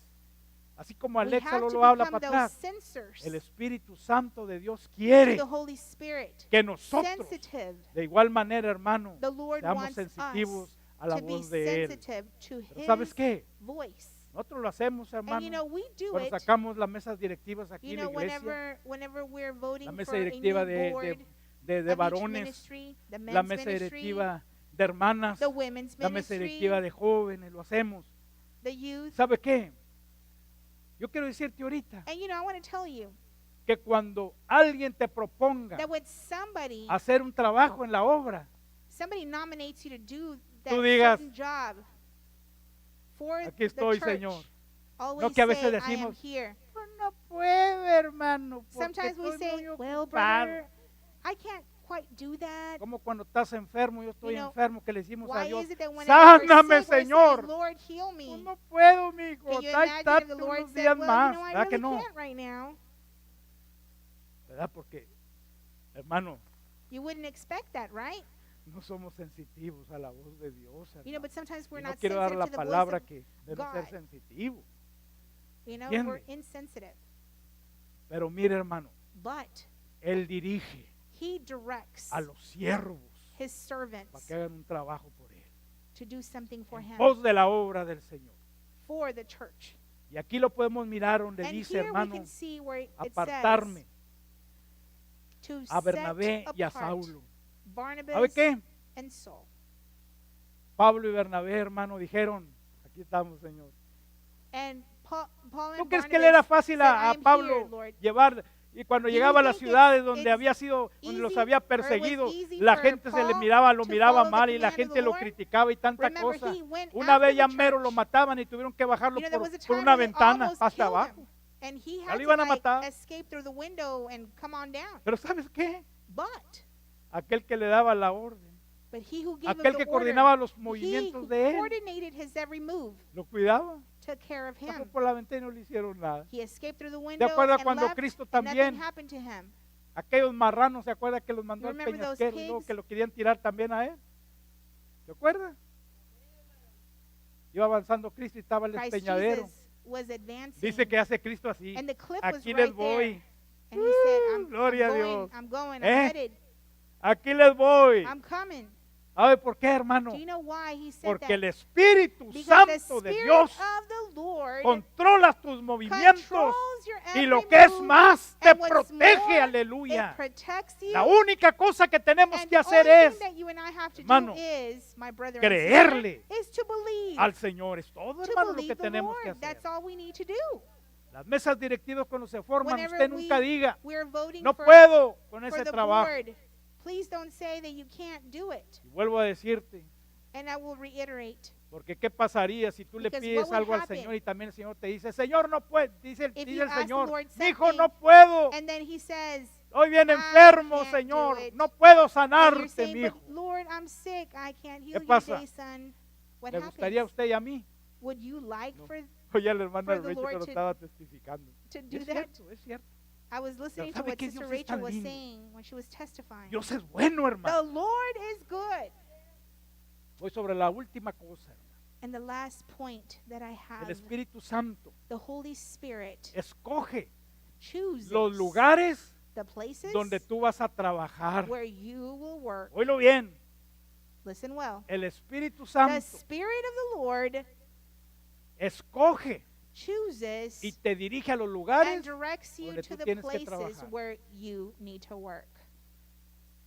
B: Así como
A: We
B: Alexa
A: have
B: no
A: to
B: lo habla
A: become
B: para
A: those
B: atrás,
A: sensors
B: el Espíritu Santo de Dios
A: to
B: quiere
A: the Holy Spirit,
B: que nosotros,
A: sensitive.
B: de igual manera, hermano,
A: The Lord
B: seamos
A: wants
B: sensitivos
A: us
B: a la
A: to be
B: voz de Él.
A: sensitive to
B: Pero ¿sabes
A: His
B: qué?
A: voice.
B: Nosotros lo hacemos,
A: And
B: hermano,
A: we do
B: cuando
A: it.
B: sacamos las mesas directivas aquí
A: You
B: en la
A: know,
B: iglesia,
A: whenever we're
B: la
A: voting
B: mesa
A: for a new
B: directiva
A: board
B: de
A: of each
B: varones,
A: ministry, the
B: la
A: men's
B: mesa
A: ministry,
B: directiva de hermanas,
A: the women's
B: la mesa
A: ministry,
B: directiva de jóvenes, lo hacemos.
A: the youth.
B: ¿Sabe qué? Yo quiero decirte ahorita
A: And I want to tell you
B: que cuando alguien te proponga
A: that when somebody
B: hacer un trabajo en la obra,
A: nominates you to do that
B: Tú digas,
A: certain job for
B: aquí
A: the
B: estoy,
A: church,
B: Señor.
A: always
B: que a veces
A: say, I am
B: decimos,
A: here.
B: "Pues no puedo, hermano, porque
A: Sometimes we
B: estoy
A: say,
B: muy
A: well,
B: ocupado".
A: brother, I can't quite do that.
B: Como cuando estás enfermo, yo estoy
A: You know,
B: enfermo, que le decimos a
A: Why
B: Dios,
A: is it that whenever
B: sáname,
A: we're sick, we're
B: Señor.
A: saying, Lord, heal
B: Pues
A: me?
B: no puedo, mijo,
A: Can you
B: date
A: imagine if the Lord
B: unos
A: said,
B: días
A: well,
B: más,
A: I
B: ¿verdad que
A: really
B: no?
A: can't right now?
B: ¿Verdad? Porque, hermano,
A: You wouldn't expect that, right?
B: no somos sensitivos a la voz de Dios, hermano.
A: But sometimes we're
B: Y no
A: not
B: quiero dar
A: sensitive
B: la
A: to the voice
B: palabra
A: of,
B: que debemos ser
A: God.
B: sensitivos.
A: we're
B: ¿Entiende?
A: insensitive.
B: Pero mire, hermano,
A: But
B: Él dirige
A: He directs
B: a los siervos
A: His
B: para
A: servants
B: que hagan un trabajo por Él.
A: to do something for
B: En
A: Him,
B: pos de la obra del Señor.
A: for the church.
B: Y aquí lo podemos mirar donde
A: And
B: dice,
A: here we
B: hermano,
A: can see where it
B: apartarme
A: says to
B: a Bernabé
A: set
B: y a
A: apart
B: Saulo.
A: Barnabas
B: ¿Sabe qué?
A: and Saul.
B: Pablo y Bernabé, hermano, dijeron, aquí estamos, Señor.
A: And Paul
B: ¿Tú
A: and
B: crees que le era
A: Barnabas
B: fácil
A: said,
B: a
A: "I'm
B: Pablo
A: here, Lord."
B: llevar? Y cuando
A: Do you
B: llegaba a las
A: think
B: ciudades donde
A: it's
B: había sido, donde los
A: easy,
B: había
A: or it was
B: perseguido,
A: easy
B: la
A: for
B: gente se le
A: Paul
B: miraba, lo
A: to
B: miraba
A: follow the
B: mal y la
A: command of
B: gente
A: the
B: lo
A: Lord?
B: criticaba y tanta
A: Remember,
B: cosa.
A: he went
B: Una
A: after
B: vez
A: the
B: ya mero lo
A: church.
B: mataban y tuvieron que bajarlo
A: There was a
B: por
A: time
B: una
A: when they
B: ventana
A: almost
B: hasta
A: killed
B: abajo.
A: him, and he
B: Ya
A: had
B: lo
A: to
B: iban a matar.
A: escape through the window and come on down.
B: Pero ¿sabes qué?
A: But
B: Aquel que le daba la orden,
A: he who gave
B: aquel
A: him
B: que
A: the
B: coordinaba
A: order,
B: los
A: he
B: movimientos
A: who
B: de él,
A: coordinated his every move,
B: lo cuidaba.
A: took care of
B: Pasó
A: him.
B: por la ventana y no le hicieron nada.
A: He escaped through the
B: ¿Se
A: window
B: acuerda
A: and
B: cuando
A: left,
B: Cristo
A: and nothing
B: también,
A: happened to him.
B: aquellos marranos, se acuerda que los mandó
A: You
B: al
A: remember those
B: peñasquero y luego
A: pigs?
B: que lo querían tirar también a él? ¿Se acuerda? Iba avanzando Cristo y estaba el
A: Christ
B: despeñadero.
A: Jesus was advancing,
B: Dice que hace Cristo así.
A: and the cliff was
B: Aquí
A: right
B: les voy.
A: there. And he said, I'm
B: Gloria a
A: going,
B: Dios.
A: I'm going,
B: ¿Eh?
A: I'm headed,
B: Aquí les voy.
A: I'm coming.
B: ¿Sabe por qué, hermano?
A: Do you know why he said
B: Porque
A: that?
B: el Espíritu
A: Because the
B: Santo de
A: Spirit
B: Dios
A: of the Lord
B: controla tus movimientos
A: controls your
B: y
A: every
B: lo que es
A: move,
B: más, te
A: and what's
B: protege,
A: more,
B: aleluya.
A: It protects you.
B: La única cosa que tenemos
A: And
B: que
A: the
B: hacer
A: only
B: es
A: thing that you and I have to
B: hermano,
A: do is, my brother
B: creerle
A: and sister, is to believe.
B: al Señor. Es todo,
A: To
B: hermano, lo
A: believe
B: que
A: the
B: tenemos que
A: Lord.
B: hacer.
A: That's all we need to do.
B: Las mesas directivas cuando se forman,
A: Whenever
B: usted nunca diga,
A: we're voting
B: no
A: for,
B: puedo con
A: for
B: ese
A: the
B: trabajo.
A: board, please don't say that you can't do it.
B: Y vuelvo a decirte,
A: And I will reiterate.
B: porque qué pasaría si tú le
A: Because
B: pides
A: what would
B: algo al
A: happen
B: Señor y también el Señor te dice, Señor, no puedo, dice
A: If
B: el
A: you ask the
B: Señor,
A: Lord
B: hijo,
A: something,
B: no puedo,
A: And then he says,
B: estoy bien
A: I
B: enfermo,
A: can't
B: Señor,
A: do it.
B: no puedo
A: and you're
B: sanarte,
A: saying,
B: mi
A: but
B: hijo.
A: Lord, I'm sick. I can't heal
B: ¿Qué
A: you
B: pasa?
A: today, son. What
B: ¿Le gustaría a
A: happens?
B: usted y a mí?
A: Would you like
B: No.
A: for
B: Oye, el hermano
A: For the
B: Rachel
A: Lord
B: que lo
A: to-
B: estaba testificando.
A: to do
B: Es
A: that?
B: cierto, es cierto.
A: I was listening to
B: ¿sabe
A: what
B: qué?
A: Sister
B: Dios es
A: Rachel
B: tan
A: was
B: lindo.
A: saying when she was testifying.
B: Dios es bueno, hermano.
A: The Lord is good.
B: Voy sobre la última cosa, hermano.
A: And the last point that I
B: El
A: have,
B: Espíritu Santo
A: the Holy Spirit
B: escoge
A: chooses
B: los lugares
A: the places
B: donde tú vas a trabajar.
A: where you will work.
B: Oílo bien,
A: Listen well.
B: el Espíritu
A: The
B: Santo
A: Spirit of the Lord
B: escoge
A: chooses
B: y te dirige a los
A: and
B: lugares
A: directs you
B: donde
A: to
B: tú
A: the
B: tienes que
A: places
B: trabajar.
A: where you need to work.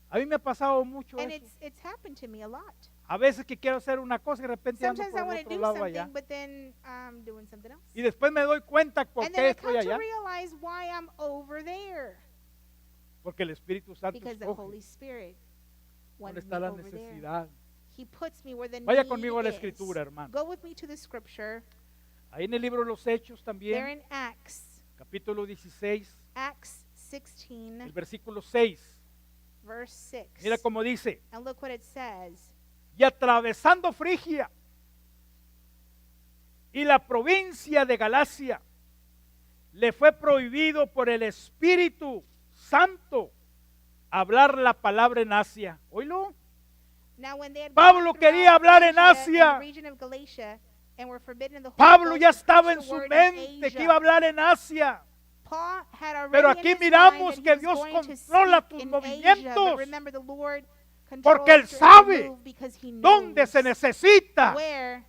B: A mí me ha pasado mucho
A: And
B: eso.
A: it's happened to me a lot.
B: A veces que quiero hacer una cosa y de repente ando
A: Sometimes
B: por
A: I
B: el
A: want to
B: otro
A: do
B: lado
A: something,
B: allá.
A: but then I'm doing something else.
B: Y después me doy cuenta por
A: And
B: qué
A: then I
B: estoy
A: come to
B: allá.
A: realize why I'm over there.
B: Porque el Espíritu Santo
A: Because the
B: escoge
A: Holy Spirit
B: dónde
A: wanted me
B: está la
A: over there.
B: necesidad.
A: He puts me where the
B: Vaya
A: need
B: conmigo a la
A: is.
B: Escritura, hermano.
A: Go with me to the scripture.
B: Ahí en el libro de los Hechos
A: There
B: también,
A: in Acts,
B: capítulo 16,
A: Acts
B: el
A: 16,
B: versículo 6.
A: verse 6.
B: Mira cómo dice,
A: And look what it says.
B: y atravesando Frigia y la provincia de Galacia, le fue prohibido por el Espíritu Santo hablar la palabra en Asia. ¿Oílo?
A: Now when they had
B: Pablo
A: gone
B: quería
A: throughout
B: hablar en
A: Asia and
B: Asia.
A: the region of Galatia, and were forbidden in the Holy
B: Pablo
A: Ghost
B: ya
A: to
B: estaba
A: preach
B: en
A: the
B: su
A: word in
B: mente que
A: Asia.
B: iba a hablar en Asia.
A: Paul had already
B: Pero
A: in
B: aquí
A: his
B: miramos
A: mind that
B: que
A: he was
B: Dios
A: going to
B: controla
A: speak
B: tus
A: in
B: movimientos,
A: Asia, but remember the Lord
B: porque Él
A: controls your
B: sabe
A: move because he
B: donde se
A: knows
B: necesita
A: where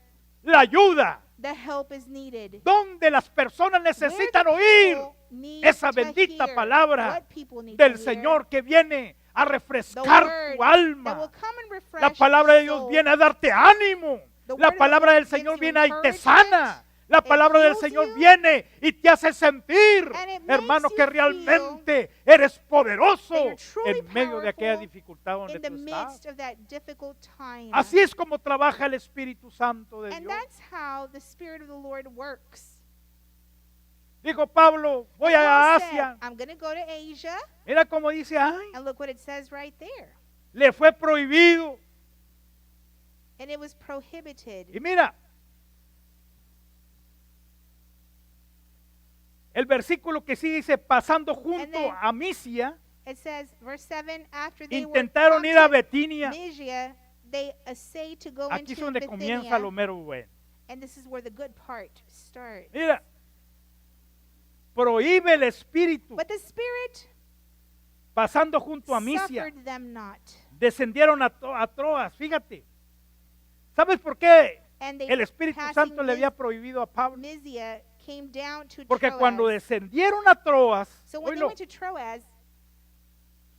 B: la ayuda,
A: the help is needed.
B: donde las personas
A: Where
B: necesitan
A: the
B: oír
A: people need
B: esa
A: to
B: bendita
A: hear,
B: palabra
A: what people need
B: del
A: to hear,
B: Señor que viene a
A: the
B: refrescar
A: word
B: tu
A: that will
B: alma.
A: come and refresh
B: La palabra de
A: your
B: Dios
A: soul.
B: viene a darte ánimo.
A: The
B: La
A: word of the
B: palabra
A: Lord
B: del
A: gives
B: Señor
A: you
B: viene y te
A: encouragement.
B: sana. La
A: It
B: palabra del
A: heals
B: Señor
A: you.
B: viene y te hace sentir,
A: And it
B: hermano,
A: makes
B: que
A: you
B: realmente eres poderoso
A: that you're truly
B: en medio de aquella
A: powerful
B: dificultad donde
A: in the
B: tú estás.
A: midst of that difficult time.
B: Así es como trabaja el Espíritu Santo de
A: And
B: Dios.
A: that's how the Spirit of the Lord works.
B: Dijo Pablo, voy
A: And
B: a
A: Paul said,
B: Asia.
A: I'm going to go to Asia,
B: Mira como dice, ay,
A: and look what it says right there.
B: le fue prohibido.
A: And it was prohibited.
B: Y mira, el versículo que sí dice, pasando junto
A: then-
B: a Misia,
A: It says, verse 7, after they
B: intentaron
A: were
B: ir a
A: come to
B: Betinia.
A: Mysia, they essayed to go
B: Aquí es
A: into
B: donde comienza lo
A: Bithynia,
B: mero bueno.
A: and this is where the good part starts.
B: Mira, prohíbe el Espíritu,
A: But the Spirit
B: pasando junto a Misia,
A: suffered them not.
B: descendieron a Troas. Fíjate, ¿sabes por qué
A: And they
B: el Espíritu
A: passing
B: Santo le había prohibido a Pablo?
A: Mysia came down to
B: Porque
A: Troas.
B: cuando descendieron a Troas,
A: So when they
B: oílo,
A: went to Troas,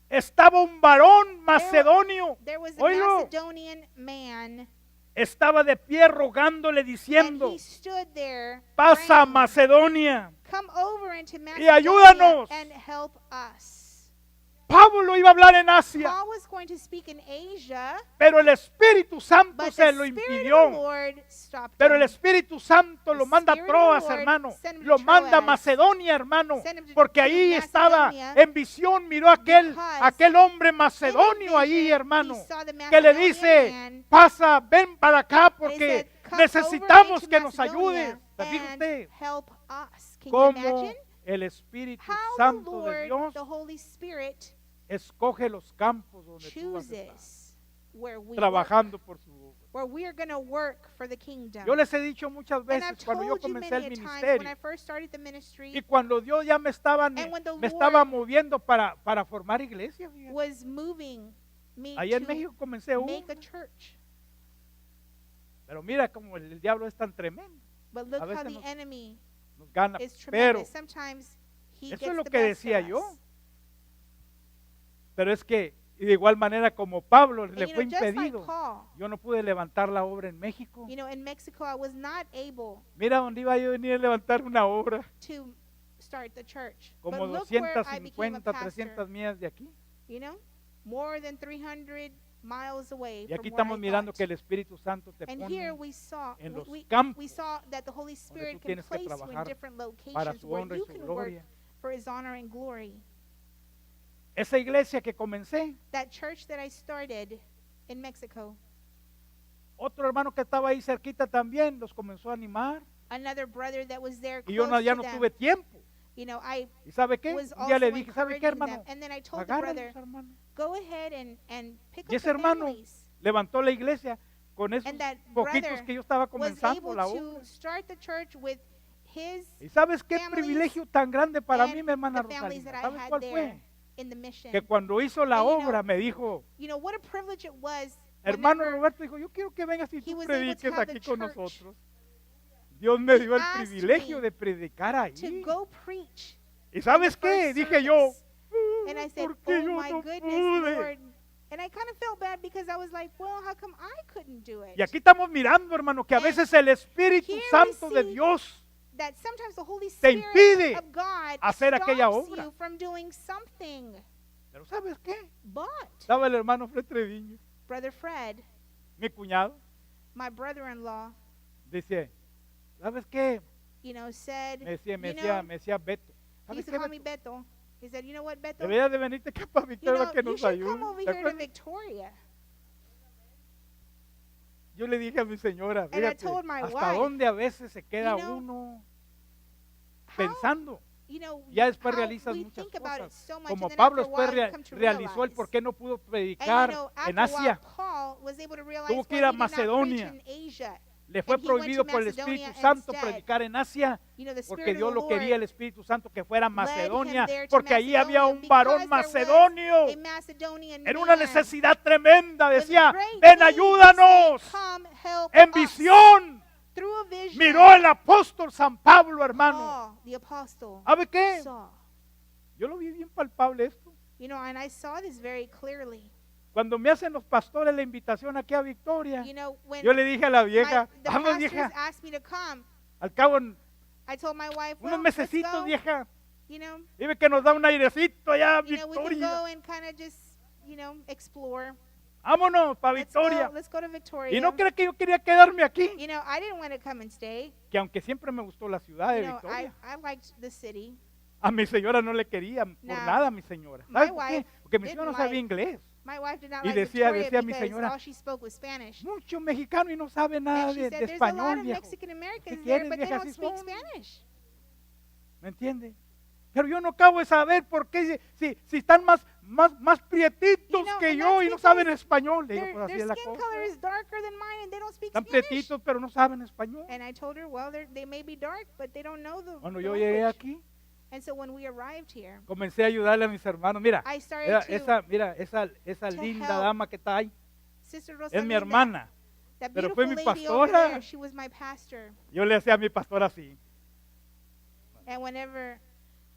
B: estaba un varón macedonio,
A: there was a
B: oílo,
A: Macedonian man,
B: estaba de pie rogándole
A: and
B: diciendo,
A: he stood there,
B: pasa a
A: praying,
B: Macedonia.
A: come over into
B: Y ayúdanos.
A: Macedonia and help us.
B: Pablo iba a hablar en Asia,
A: Paul was going to speak in Asia,
B: pero el Espíritu Santo
A: but
B: se
A: the
B: lo
A: Spirit of the
B: impidió.
A: Lord stopped
B: Pero el
A: him.
B: Espíritu Santo lo
A: The
B: manda a
A: Spirit of the
B: Troas,
A: Lord
B: hermano.
A: sent him to
B: Lo manda a
A: Troas.
B: Macedonia, hermano.
A: Sent him to
B: Porque ahí estaba
A: Macedonia.
B: en visión, miró
A: Because
B: aquel hombre
A: In
B: macedonio
A: a
B: ahí,
A: vision,
B: hermano.
A: he saw the
B: Que le
A: Macedonian
B: dice,
A: man,
B: pasa, ven para acá
A: and he
B: porque
A: said, "Come
B: necesitamos
A: over
B: que
A: into
B: nos ayudes.
A: Macedonia
B: ¿Se fija
A: and
B: usted
A: help us." Can you
B: cómo
A: imagine
B: el Espíritu
A: how the
B: Santo de
A: Lord,
B: Dios
A: the Holy Spirit,
B: escoge los campos donde tú vas a estar
A: chooses where we work,
B: trabajando por su obra?
A: where we are going to work for the kingdom?
B: Yo les he dicho muchas
A: And
B: veces
A: I've
B: cuando yo
A: told you
B: comencé el
A: many a times when
B: ministerio
A: I first started the ministry,
B: y cuando Dios ya me estaba
A: And when the
B: moviendo para formar iglesia. Fíjate.
A: was moving me
B: Ahí en
A: to
B: México comencé uno,
A: make a church.
B: pero mira como el diablo es tan tremendo,
A: But look
B: a veces
A: how the
B: nos-
A: enemy
B: nos gana.
A: is
B: Pero,
A: tremendous. Sometimes he
B: eso
A: gets
B: es lo
A: the
B: que
A: best
B: decía
A: of
B: yo.
A: us.
B: Pero es que y de igual manera como Pablo
A: And,
B: le
A: you
B: fue
A: know, just like
B: impedido,
A: Paul,
B: yo no pude levantar la obra en México.
A: you know, in Mexico, I was not able
B: Mira dónde iba yo a venir a levantar una obra,
A: to start the church.
B: como
A: But look where I became a
B: 250,
A: pastor.
B: 300 millas de aquí.
A: You know, more than 300 miles away
B: Y aquí
A: from where
B: estamos
A: I
B: mirando
A: thought.
B: que el Espíritu Santo te
A: And here
B: pone
A: we saw
B: en los
A: we
B: campos
A: saw that the Holy Spirit
B: tú
A: can
B: tienes que
A: place you in
B: trabajar
A: different
B: para
A: locations
B: su
A: where
B: honra y
A: you
B: su
A: can work
B: gloria.
A: for His honor and glory.
B: Esa iglesia que comencé,
A: That church that I started in Mexico,
B: otro hermano que estaba ahí cerquita también los comenzó a animar.
A: another brother that was there
B: Y yo
A: close
B: ya
A: to
B: no
A: them,
B: tuve tiempo.
A: you know, I
B: ¿Y sabe qué?
A: was
B: Un día
A: also
B: le dije, ¿sabe qué,
A: encouraging them.
B: hermano?
A: And then I told the brother,
B: Agárralos, hermano.
A: go ahead and pick
B: Y
A: up
B: ese
A: the
B: hermano
A: families.
B: levantó la iglesia con esos
A: And that
B: poquitos
A: brother
B: que yo estaba
A: Was
B: comenzando
A: able
B: la
A: to
B: obra.
A: start the church with his
B: ¿Y sabes qué
A: families
B: privilegio tan grande para
A: and
B: mí, mi hermana
A: the families
B: Rosalina?
A: that I
B: ¿Sabes
A: had
B: cuál
A: there
B: fue?
A: in the mission.
B: Que cuando hizo la
A: And you know,
B: obra me dijo,
A: You know, what a privilege it was
B: hermano
A: whenever
B: Roberto dijo, yo quiero que vengas y
A: he
B: tú
A: was able to
B: prediques
A: have the
B: aquí con
A: church.
B: nosotros. Dios me
A: He
B: dio el
A: asked
B: privilegio
A: me
B: de predicar ahí.
A: to go preach.
B: ¿Y sabes
A: in the
B: qué?
A: first
B: Dije yo,
A: service. And I said,
B: ¿por qué
A: oh
B: yo
A: my
B: no
A: goodness,
B: pude?
A: Lord. And I kind of felt bad because I was like, well, how come I couldn't do it?
B: Y aquí estamos mirando, hermano, que a
A: And
B: veces el Espíritu
A: here we
B: Santo de
A: see
B: Dios
A: That sometimes the Holy
B: te
A: Spirit
B: impide
A: of God
B: hacer aquella
A: stops
B: obra.
A: you from doing something.
B: Pero ¿sabes qué?
A: But,
B: Estaba el hermano Fred Treviño,
A: Brother Fred,
B: mi cuñado,
A: my brother-in-law,
B: dice, ¿sabes qué?
A: you know, said,
B: Me decía,
A: you
B: me decía Beto.
A: he
B: ¿Sabes
A: used to
B: qué,
A: call me
B: Beto?
A: Beto. He said, you know what, Beto?
B: Deberías de venirte acá para
A: You
B: Victoria
A: know,
B: que
A: you
B: nos
A: should come over
B: ayude. ¿Te
A: here to
B: acuerdas?
A: Victoria.
B: Yo le dije a mi señora,
A: And I
B: fíjate,
A: told my
B: hasta
A: wife,
B: dónde a veces se queda
A: you know,
B: uno
A: How,
B: pensando.
A: you know,
B: Ya después
A: how
B: realizas
A: we
B: muchas
A: think about it
B: cosas.
A: so much,
B: Como
A: and then
B: Pablo
A: after a
B: después
A: while you come to
B: realizó el
A: realize.
B: por qué no pudo
A: And
B: predicar
A: you know,
B: en
A: after a while,
B: Asia.
A: Paul was able to realize
B: Tuvo que
A: why
B: ir a
A: he did not preach
B: Macedonia.
A: in Asia.
B: Le fue
A: And he went to
B: prohibido por el
A: Macedonia
B: Espíritu Santo
A: instead.
B: predicar en Asia,
A: You know, the
B: porque
A: Spirit
B: Dios
A: of
B: lo
A: the
B: quería el
A: Lord
B: Espíritu Santo que fuera a
A: led him
B: Macedonia,
A: there to
B: porque allí había
A: Macedonia
B: un varón
A: because there was
B: macedonio
A: a Macedonian
B: en una
A: man
B: necesidad tremenda.
A: with
B: Decía,
A: great
B: ven,
A: need,
B: ayúdanos.
A: saying, "Come, help
B: En
A: us."
B: visión
A: Through a vision,
B: miró el apóstol San Pablo, hermano.
A: Paul, the apostle,
B: ¿Sabe qué?
A: saw.
B: Yo lo vi bien palpable esto.
A: You know, and I saw this very clearly.
B: Cuando me hacen los pastores la invitación aquí a Victoria,
A: You know, when
B: yo le dije a la vieja,
A: the
B: vamos
A: pastors
B: vieja,
A: asked me to come,
B: al cabo en
A: I told my wife,
B: unos
A: well, let's
B: mesecitos,
A: go.
B: vieja,
A: You know,
B: dime que nos da un airecito allá a
A: we can
B: Victoria.
A: go and kind of just, explore.
B: Vámonos para
A: Let's
B: Victoria.
A: Let's go to Victoria.
B: Y no cree que yo quería quedarme aquí,
A: You know, I didn't want to come and stay.
B: que aunque siempre me gustó la ciudad de
A: You know,
B: Victoria,
A: I liked the city.
B: a mi señora no le quería por
A: Nah.
B: nada a mi señora.
A: My
B: ¿Sabes por qué?
A: wife
B: Porque mi señora no
A: didn't
B: sabía
A: like-
B: inglés.
A: My wife did not
B: Y
A: like
B: decía
A: Victoria
B: mi
A: because
B: señora,
A: all she spoke was Spanish.
B: mucho mexicano y no sabe nada
A: And she
B: de
A: said, there's a lot
B: español,
A: of
B: viejo.
A: Mexican Americans
B: ¿Qué
A: there,
B: quieres,
A: but they
B: vieja?
A: don't
B: Así
A: speak
B: son.
A: Spanish.
B: ¿Me entiende? Pero yo no acabo de saber por qué, si están más prietitos
A: You know,
B: que
A: and
B: yo
A: that's
B: y no saben
A: because
B: español. Le digo,
A: Their,
B: pues así
A: their
B: es la
A: skin
B: cosa.
A: color is darker than mine, and they don't speak
B: Están
A: Spanish.
B: prietitos, pero no saben español.
A: And I told her, well, they may be dark, but they don't know the,
B: Cuando
A: the
B: yo llegué
A: language.
B: aquí,
A: And so when we arrived here,
B: comencé a ayudarle a mis hermanos. Mira,
A: I started
B: esa
A: to
B: linda
A: help.
B: dama que está ahí,
A: Sister
B: es mi
A: Rosalinda,
B: hermana.
A: that
B: pero
A: beautiful
B: fue mi
A: lady over
B: pastora.
A: there, she was my pastor.
B: Yo le decía a mi pastor así.
A: And whenever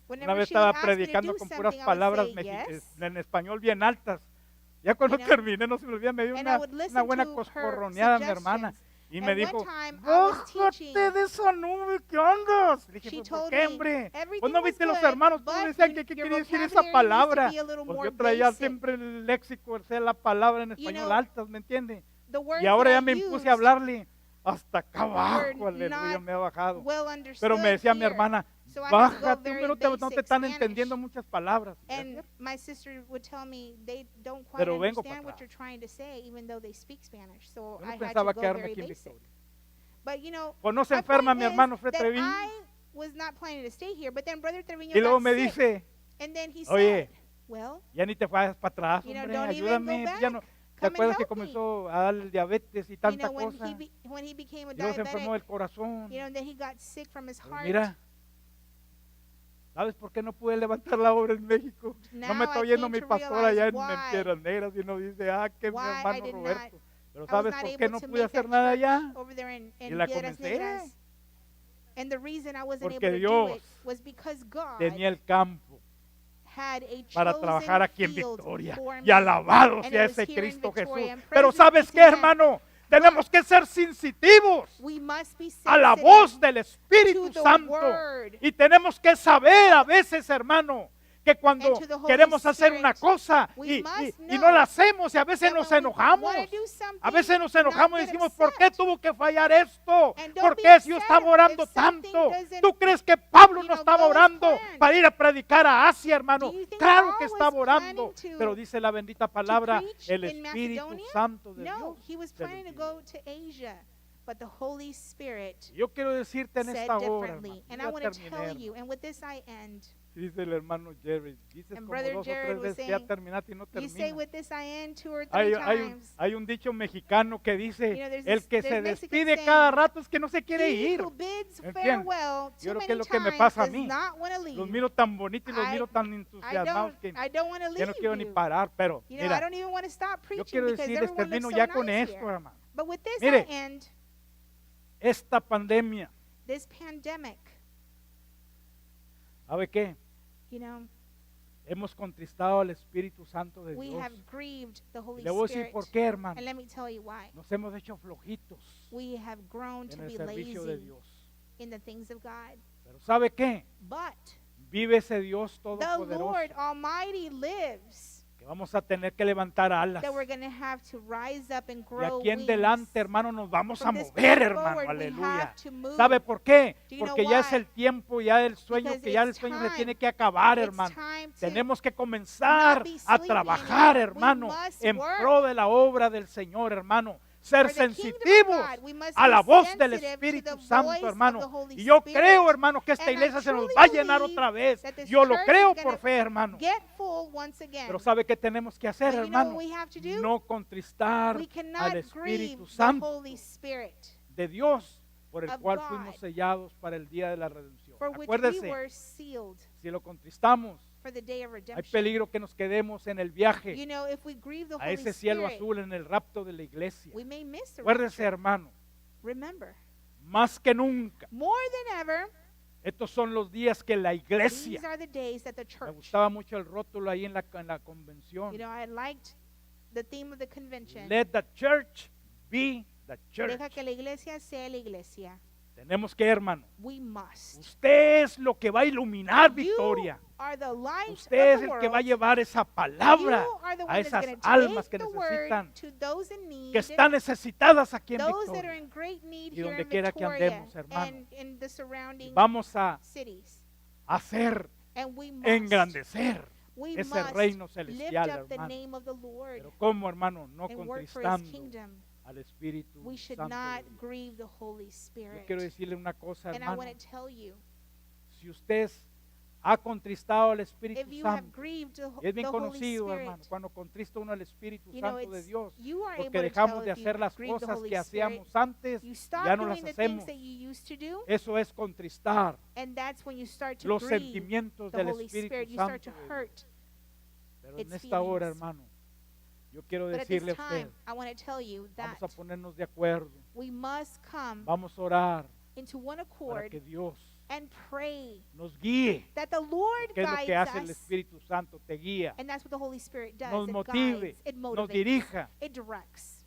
B: Una vez
A: she would
B: estaba
A: ask me to
B: predicando
A: do
B: con puras
A: something, I would
B: palabras
A: say yes.
B: en español bien altas. Ya cuando
A: You know?
B: terminé, no se me olvida, me dio
A: And I would listen
B: una buena
A: to her
B: coscorroneada mi hermana.
A: suggestions.
B: Y
A: And
B: me
A: one
B: dijo,
A: time I was teaching,
B: bájate de esa nube, ¿qué andas? Le dije,
A: she
B: pues, ¿por
A: told
B: qué,
A: me,
B: hombre?
A: everything
B: Pues no
A: was
B: viste los
A: good,
B: hermanos, todos
A: but
B: decían que qué
A: your
B: quería decir esa
A: vocabulary needs to
B: palabra.
A: be a little
B: Pues
A: more
B: yo traía
A: basic.
B: siempre el léxico, o sea, la palabra en español
A: know,
B: altas, ¿me entiende?
A: The words
B: Y ahora
A: that
B: ya
A: I
B: me
A: used
B: impuse a hablarle hasta acá
A: were
B: abajo, aleluya,
A: not
B: me ha bajado.
A: well understood
B: Pero me decía mi
A: here.
B: hermana,
A: So I had to go
B: bájate,
A: very
B: hombre, no te
A: basic
B: están
A: Spanish.
B: entendiendo muchas palabras.
A: And my sister would tell me they don't quite
B: Pero vengo
A: understand
B: para
A: what
B: atrás.
A: you're trying to say, even though they speak Spanish. So
B: Yo
A: I
B: no
A: had
B: pensaba
A: to go
B: quedarme
A: very
B: aquí en
A: basic.
B: Victoria.
A: But you know,
B: Pues no se
A: my
B: enferma
A: point
B: mi
A: is
B: hermano Fred
A: that
B: Treviño.
A: I was not planning to stay here, but then Brother Treviño
B: Y luego
A: got
B: me
A: sick.
B: dice,
A: And then he
B: oye,
A: said, well,
B: ya ni te vayas para atrás,
A: You know,
B: hombre,
A: don't even
B: ayúdame.
A: go
B: Pues ya no,
A: back.
B: ¿te
A: Come and
B: acuerdas que
A: help me.
B: comenzó a darle diabetes y
A: you
B: tanta
A: know,
B: cosa?
A: when he became a
B: Y luego se enfermó
A: diabetic,
B: del corazón.
A: you know, and then he got sick from his
B: Pero
A: heart.
B: mira, ¿sabes por qué no pude levantar la obra en México? No me
A: Now
B: está
A: I
B: oyendo
A: came
B: mi
A: to
B: pastor allá en
A: realize why.
B: Piedras Negras y nos dice, que mi
A: Why I
B: hermano
A: did
B: Roberto. Pero
A: I was
B: ¿sabes
A: not
B: por
A: able
B: qué no
A: to
B: pude
A: make
B: hacer
A: that
B: nada
A: church
B: allá?
A: over there in
B: Y la
A: Piedras
B: comencé.
A: Negras. And the reason I wasn't
B: Porque
A: able to do it
B: Dios
A: was because God
B: Tenía el campo
A: had a
B: para
A: chosen
B: trabajar aquí en
A: field
B: Victoria.
A: for
B: Y
A: me.
B: alabado
A: And
B: sea
A: it was
B: ese
A: here in
B: Cristo Jesús.
A: Victoria. And
B: Pero
A: praise be
B: ¿sabes
A: to
B: qué,
A: Him.
B: hermano? Tenemos que ser sensitivos
A: We must be
B: a la
A: sensitive
B: voz del Espíritu
A: to the
B: Santo.
A: word.
B: Y tenemos que saber a veces, hermano, que cuando
A: And to the Holy
B: queremos hacer
A: Spirit,
B: una cosa
A: we
B: y
A: must
B: no
A: know
B: la hacemos y a veces
A: that
B: nos
A: when we
B: enojamos.
A: wanna do something,
B: A veces nos
A: not
B: enojamos y
A: get
B: decimos, ¿por qué
A: upset.
B: tuvo que fallar esto?
A: And don't
B: ¿Por
A: be
B: qué si yo
A: upset
B: estaba orando
A: if something
B: tanto?
A: doesn't,
B: ¿Tú crees que Pablo
A: you
B: no
A: know,
B: estaba
A: go as
B: orando
A: planned?
B: para ir a predicar a Asia, hermano?
A: Do you think
B: Claro
A: Paul
B: que
A: was
B: estaba orando,
A: planning to-
B: pero dice la bendita palabra,
A: preach
B: el
A: in
B: Espíritu
A: Macedonia?
B: Santo de
A: No,
B: Dios.
A: he was
B: se lo
A: planning to
B: impidió.
A: go to Asia, but the Holy Spirit
B: Yo quiero decirte en
A: said
B: esta hora,
A: differently.
B: hermano,
A: And
B: ya
A: I want to
B: terminé,
A: tell
B: hermano.
A: you, and with this I end.
B: Dice el hermano Jerry, dices
A: And
B: como
A: Brother
B: dos o
A: Jared
B: tres
A: was
B: veces que ya
A: saying,
B: terminaste y no
A: You say
B: terminas.
A: with this I end 2 or 3 times.
B: Hay un dicho mexicano que dice,
A: You know, there's
B: el
A: this-
B: que
A: there's
B: se
A: Mexican
B: despide
A: saying,
B: cada rato es que no se quiere
A: He
B: ir.
A: who bids
B: ¿Entiendes?
A: farewell
B: Yo
A: too
B: creo que
A: many
B: es lo que me
A: times
B: pasa a
A: does
B: mí.
A: not want to leave.
B: Los miro tan bonitos y los
A: I-
B: miro tan entusiasmados que
A: I don't want to
B: ya
A: leave
B: no quiero ni
A: you.
B: parar, pero
A: You know, I
B: mira,
A: don't even want to stop
B: yo
A: preaching
B: quiero
A: because
B: decirles,
A: everyone
B: termino
A: looks
B: ya
A: so
B: con
A: nice
B: esto,
A: here.
B: hermano.
A: But with this
B: Mire.
A: I end.
B: Esta pandemia,
A: This pandemic,
B: ¿sabe qué?
A: you know,
B: Hemos contristado al Espíritu Santo de
A: we
B: Dios.
A: have grieved the Holy
B: Y le voy a decir
A: Spirit.
B: por qué, hermano.
A: And let me tell you why.
B: Nos hemos hecho flojitos
A: We have grown to
B: en el
A: be
B: servicio de
A: lazy
B: Dios.
A: in the things of God.
B: Pero ¿sabe qué?
A: But
B: Vive ese Dios
A: the
B: todopoderoso
A: Lord Almighty lives,
B: que vamos a tener que levantar alas.
A: that we're going to have to rise up and
B: De
A: grow
B: aquí en
A: wings.
B: delante, hermano, nos vamos a
A: From this
B: mover,
A: point
B: hermano,
A: forward, we
B: aleluya.
A: have to move.
B: ¿Sabe por qué?
A: Do you know
B: Porque ya es
A: why?
B: el tiempo, ya el sueño,
A: Because
B: que ya el
A: it's
B: sueño se
A: time.
B: tiene que acabar,
A: It's
B: hermano.
A: time to
B: Tenemos que comenzar
A: not be
B: a
A: sleeping
B: trabajar,
A: anymore. We
B: hermano,
A: must
B: en
A: work.
B: pro de la obra del Señor, hermano. Ser
A: For the kingdom of
B: sensitivos
A: God, we must
B: a la
A: be
B: voz del
A: sensitive to
B: Espíritu
A: the
B: Santo,
A: voice of
B: hermano.
A: the Holy
B: Y yo
A: Spirit.
B: creo, hermano, que esta
A: And I
B: iglesia se nos
A: truly
B: va a llenar
A: believe
B: otra vez.
A: that this
B: Yo lo
A: church
B: creo
A: is gonna
B: por fe, hermano.
A: Get full once again.
B: Pero ¿sabe qué tenemos que hacer,
A: But you know
B: hermano?
A: what we have to do?
B: No contristar
A: We
B: al
A: cannot grieve
B: Espíritu
A: the
B: Santo.
A: Holy Spirit.
B: de Dios por el
A: of
B: cual
A: God,
B: fuimos sellados para el día de la redención.
A: for which we
B: Acuérdese,
A: were sealed
B: si lo contristamos,
A: for the day of
B: hay
A: redemption.
B: peligro que nos quedemos en el viaje
A: You know, if we grieve the
B: a
A: Holy
B: ese cielo
A: Spirit,
B: azul en el rapto de la iglesia.
A: we may miss the
B: Acuérdese,
A: rapture.
B: hermano,
A: Remember,
B: más que nunca,
A: more than ever,
B: estos son los días que la iglesia,
A: these are the days that the
B: me
A: church,
B: gustaba mucho el rótulo ahí en la convención,
A: you know, I liked the theme of the convention.
B: let the church be the church.
A: Deja que la iglesia sea la iglesia.
B: Tenemos que, hermano,
A: We must.
B: usted es lo que va a iluminar
A: You
B: Victoria.
A: are the light
B: Usted
A: of
B: es
A: the
B: el que va a
A: world.
B: llevar esa palabra
A: You are the
B: a
A: one that's
B: esas
A: going to
B: almas
A: take
B: que
A: the word
B: necesitan,
A: to those in need,
B: que están necesitadas aquí en
A: those that are
B: Victoria.
A: in great need
B: Y
A: here
B: donde
A: in
B: quiera que
A: Victoria
B: andemos, hermano.
A: and in the surrounding
B: Vamos a
A: cities.
B: hacer,
A: And we must,
B: engrandecer
A: we
B: ese
A: must
B: reino
A: lift
B: celestial,
A: up the
B: hermano.
A: name of the Lord
B: Pero ¿cómo, hermano? No
A: and work for His
B: contristando
A: kingdom.
B: al Espíritu
A: We should
B: Santo de
A: not
B: Dios.
A: grieve the Holy
B: Yo
A: Spirit.
B: quiero decirle una cosa,
A: And I
B: hermano.
A: want to tell you,
B: Si usted ha contristado al Espíritu
A: if you have
B: Santo,
A: grieved
B: y es bien
A: the Holy
B: conocido,
A: Spirit,
B: hermano, cuando contrista uno al Espíritu
A: you know,
B: Santo de
A: it's,
B: Dios,
A: you are
B: porque
A: able to
B: dejamos
A: tell
B: de
A: if you
B: hacer las
A: grieved the
B: cosas
A: Holy
B: que
A: Spirit.
B: hacíamos antes,
A: You stop
B: ya no
A: doing
B: las
A: the things
B: hacemos.
A: that you used to do,
B: Eso es contristar
A: and that's when you start to
B: los
A: grieve
B: sentimientos
A: the
B: del
A: Holy Spirit.
B: Espíritu
A: You start
B: Santo
A: to
B: de Dios.
A: hurt.
B: Pero en
A: its
B: esta hora,
A: feelings.
B: hermano, yo quiero
A: But at
B: decirle a
A: this
B: usted,
A: time, I want to tell you that
B: vamos a ponernos de acuerdo,
A: we must come
B: vamos a orar
A: into one
B: para
A: accord
B: que Dios
A: and pray
B: nos guíe.
A: that the Lord
B: ¿Qué es lo que
A: guides
B: hace el
A: us.
B: Espíritu Santo? Te guía,
A: And that's what the Holy Spirit does.
B: nos
A: It
B: motive,
A: guides, it
B: nos
A: motivates,
B: dirija
A: it directs.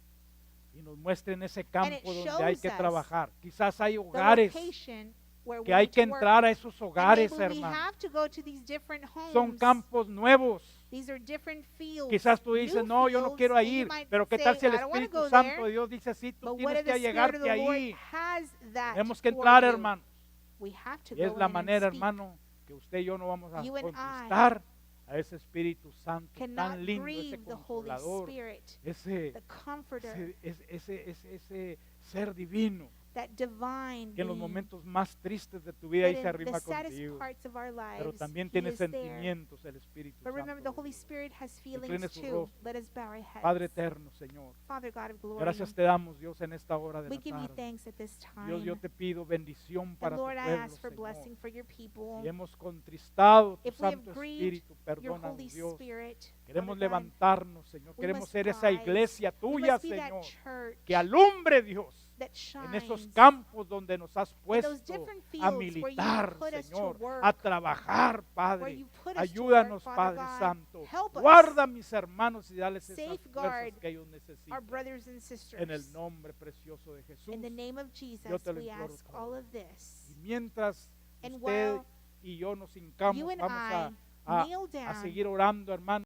B: y nos muestre en ese
A: it
B: campo donde hay
A: shows
B: que
A: us
B: trabajar. Quizás hay
A: The
B: hogares
A: location where
B: que
A: we
B: hay
A: need
B: que
A: to work.
B: entrar a esos
A: And
B: hogares,
A: maybe we
B: hermano.
A: have to go to these different homes.
B: Son campos nuevos.
A: These are different fields.
B: Quizás tú dices,
A: new
B: no, yo no
A: fields,
B: quiero
A: and you
B: ir,
A: might
B: pero ¿qué
A: say,
B: tal si el
A: "I don't wanna
B: Espíritu
A: go
B: Santo
A: there."
B: de Dios dice, sí, tú
A: But what
B: tienes
A: if
B: que
A: the Spirit of
B: allegarte
A: the Lord
B: ahí?
A: has that
B: Tenemos que
A: for
B: entrar,
A: you?
B: hermano.
A: We have to
B: Y
A: go
B: es
A: in
B: la
A: and
B: manera,
A: speak.
B: hermano, que usted y yo no vamos a
A: You and I
B: contristar a ese Espíritu Santo
A: Cannot
B: tan lindo, ese
A: grieve the Holy
B: consolador,
A: Spirit,
B: ese,
A: the Comforter,
B: ese ser divino
A: that divine
B: que en los
A: being,
B: momentos más tristes de tu vida ahí
A: that
B: se
A: in
B: arrima
A: the saddest
B: contigo.
A: parts of our
B: Pero
A: lives,
B: también
A: He
B: tiene
A: is there.
B: sentimientos el Espíritu
A: But remember, the
B: Santo.
A: Holy Spirit has
B: Incline
A: feelings
B: su
A: too.
B: rostro.
A: Let us bow our heads.
B: Padre eterno, Señor,
A: Father God of glory,
B: gracias te damos, Dios, en esta hora de
A: we
B: la
A: give you
B: tarde.
A: thanks at this time.
B: Dios, yo te pido bendición para
A: And
B: tu
A: Lord, I
B: pueblo,
A: ask for
B: Señor.
A: blessing for your people.
B: Si hemos contristado tu
A: If we have
B: Santo
A: grieved
B: Espíritu,
A: Your
B: perdónanos,
A: Holy
B: Dios.
A: Spirit,
B: Queremos
A: Father God,
B: levantarnos, Señor.
A: we
B: Queremos
A: must
B: ser esa
A: rise.
B: iglesia
A: we
B: tuya,
A: must be that
B: Señor,
A: church
B: que alumbre, Dios,
A: that
B: en esos
A: shines
B: campos donde nos has
A: in
B: puesto
A: those different
B: a
A: fields where you
B: militar,
A: put us to
B: Señor,
A: work,
B: a trabajar,
A: where
B: Padre.
A: you put us to
B: Ayúdanos,
A: work,
B: Padre
A: Father God.
B: Santo.
A: Help us,
B: Guarda a mis hermanos y dales esas
A: Safeguard
B: fuerzas que ellos
A: our
B: necesitan.
A: brothers and sisters.
B: En el nombre precioso de Jesús.
A: In the name of Jesus,
B: yo te lo
A: we
B: imploro
A: ask
B: todo.
A: all of this.
B: Y mientras
A: And
B: usted
A: while
B: y yo nos hincamos,
A: you and
B: vamos
A: I
B: a
A: kneel down,
B: seguir orando, hermano.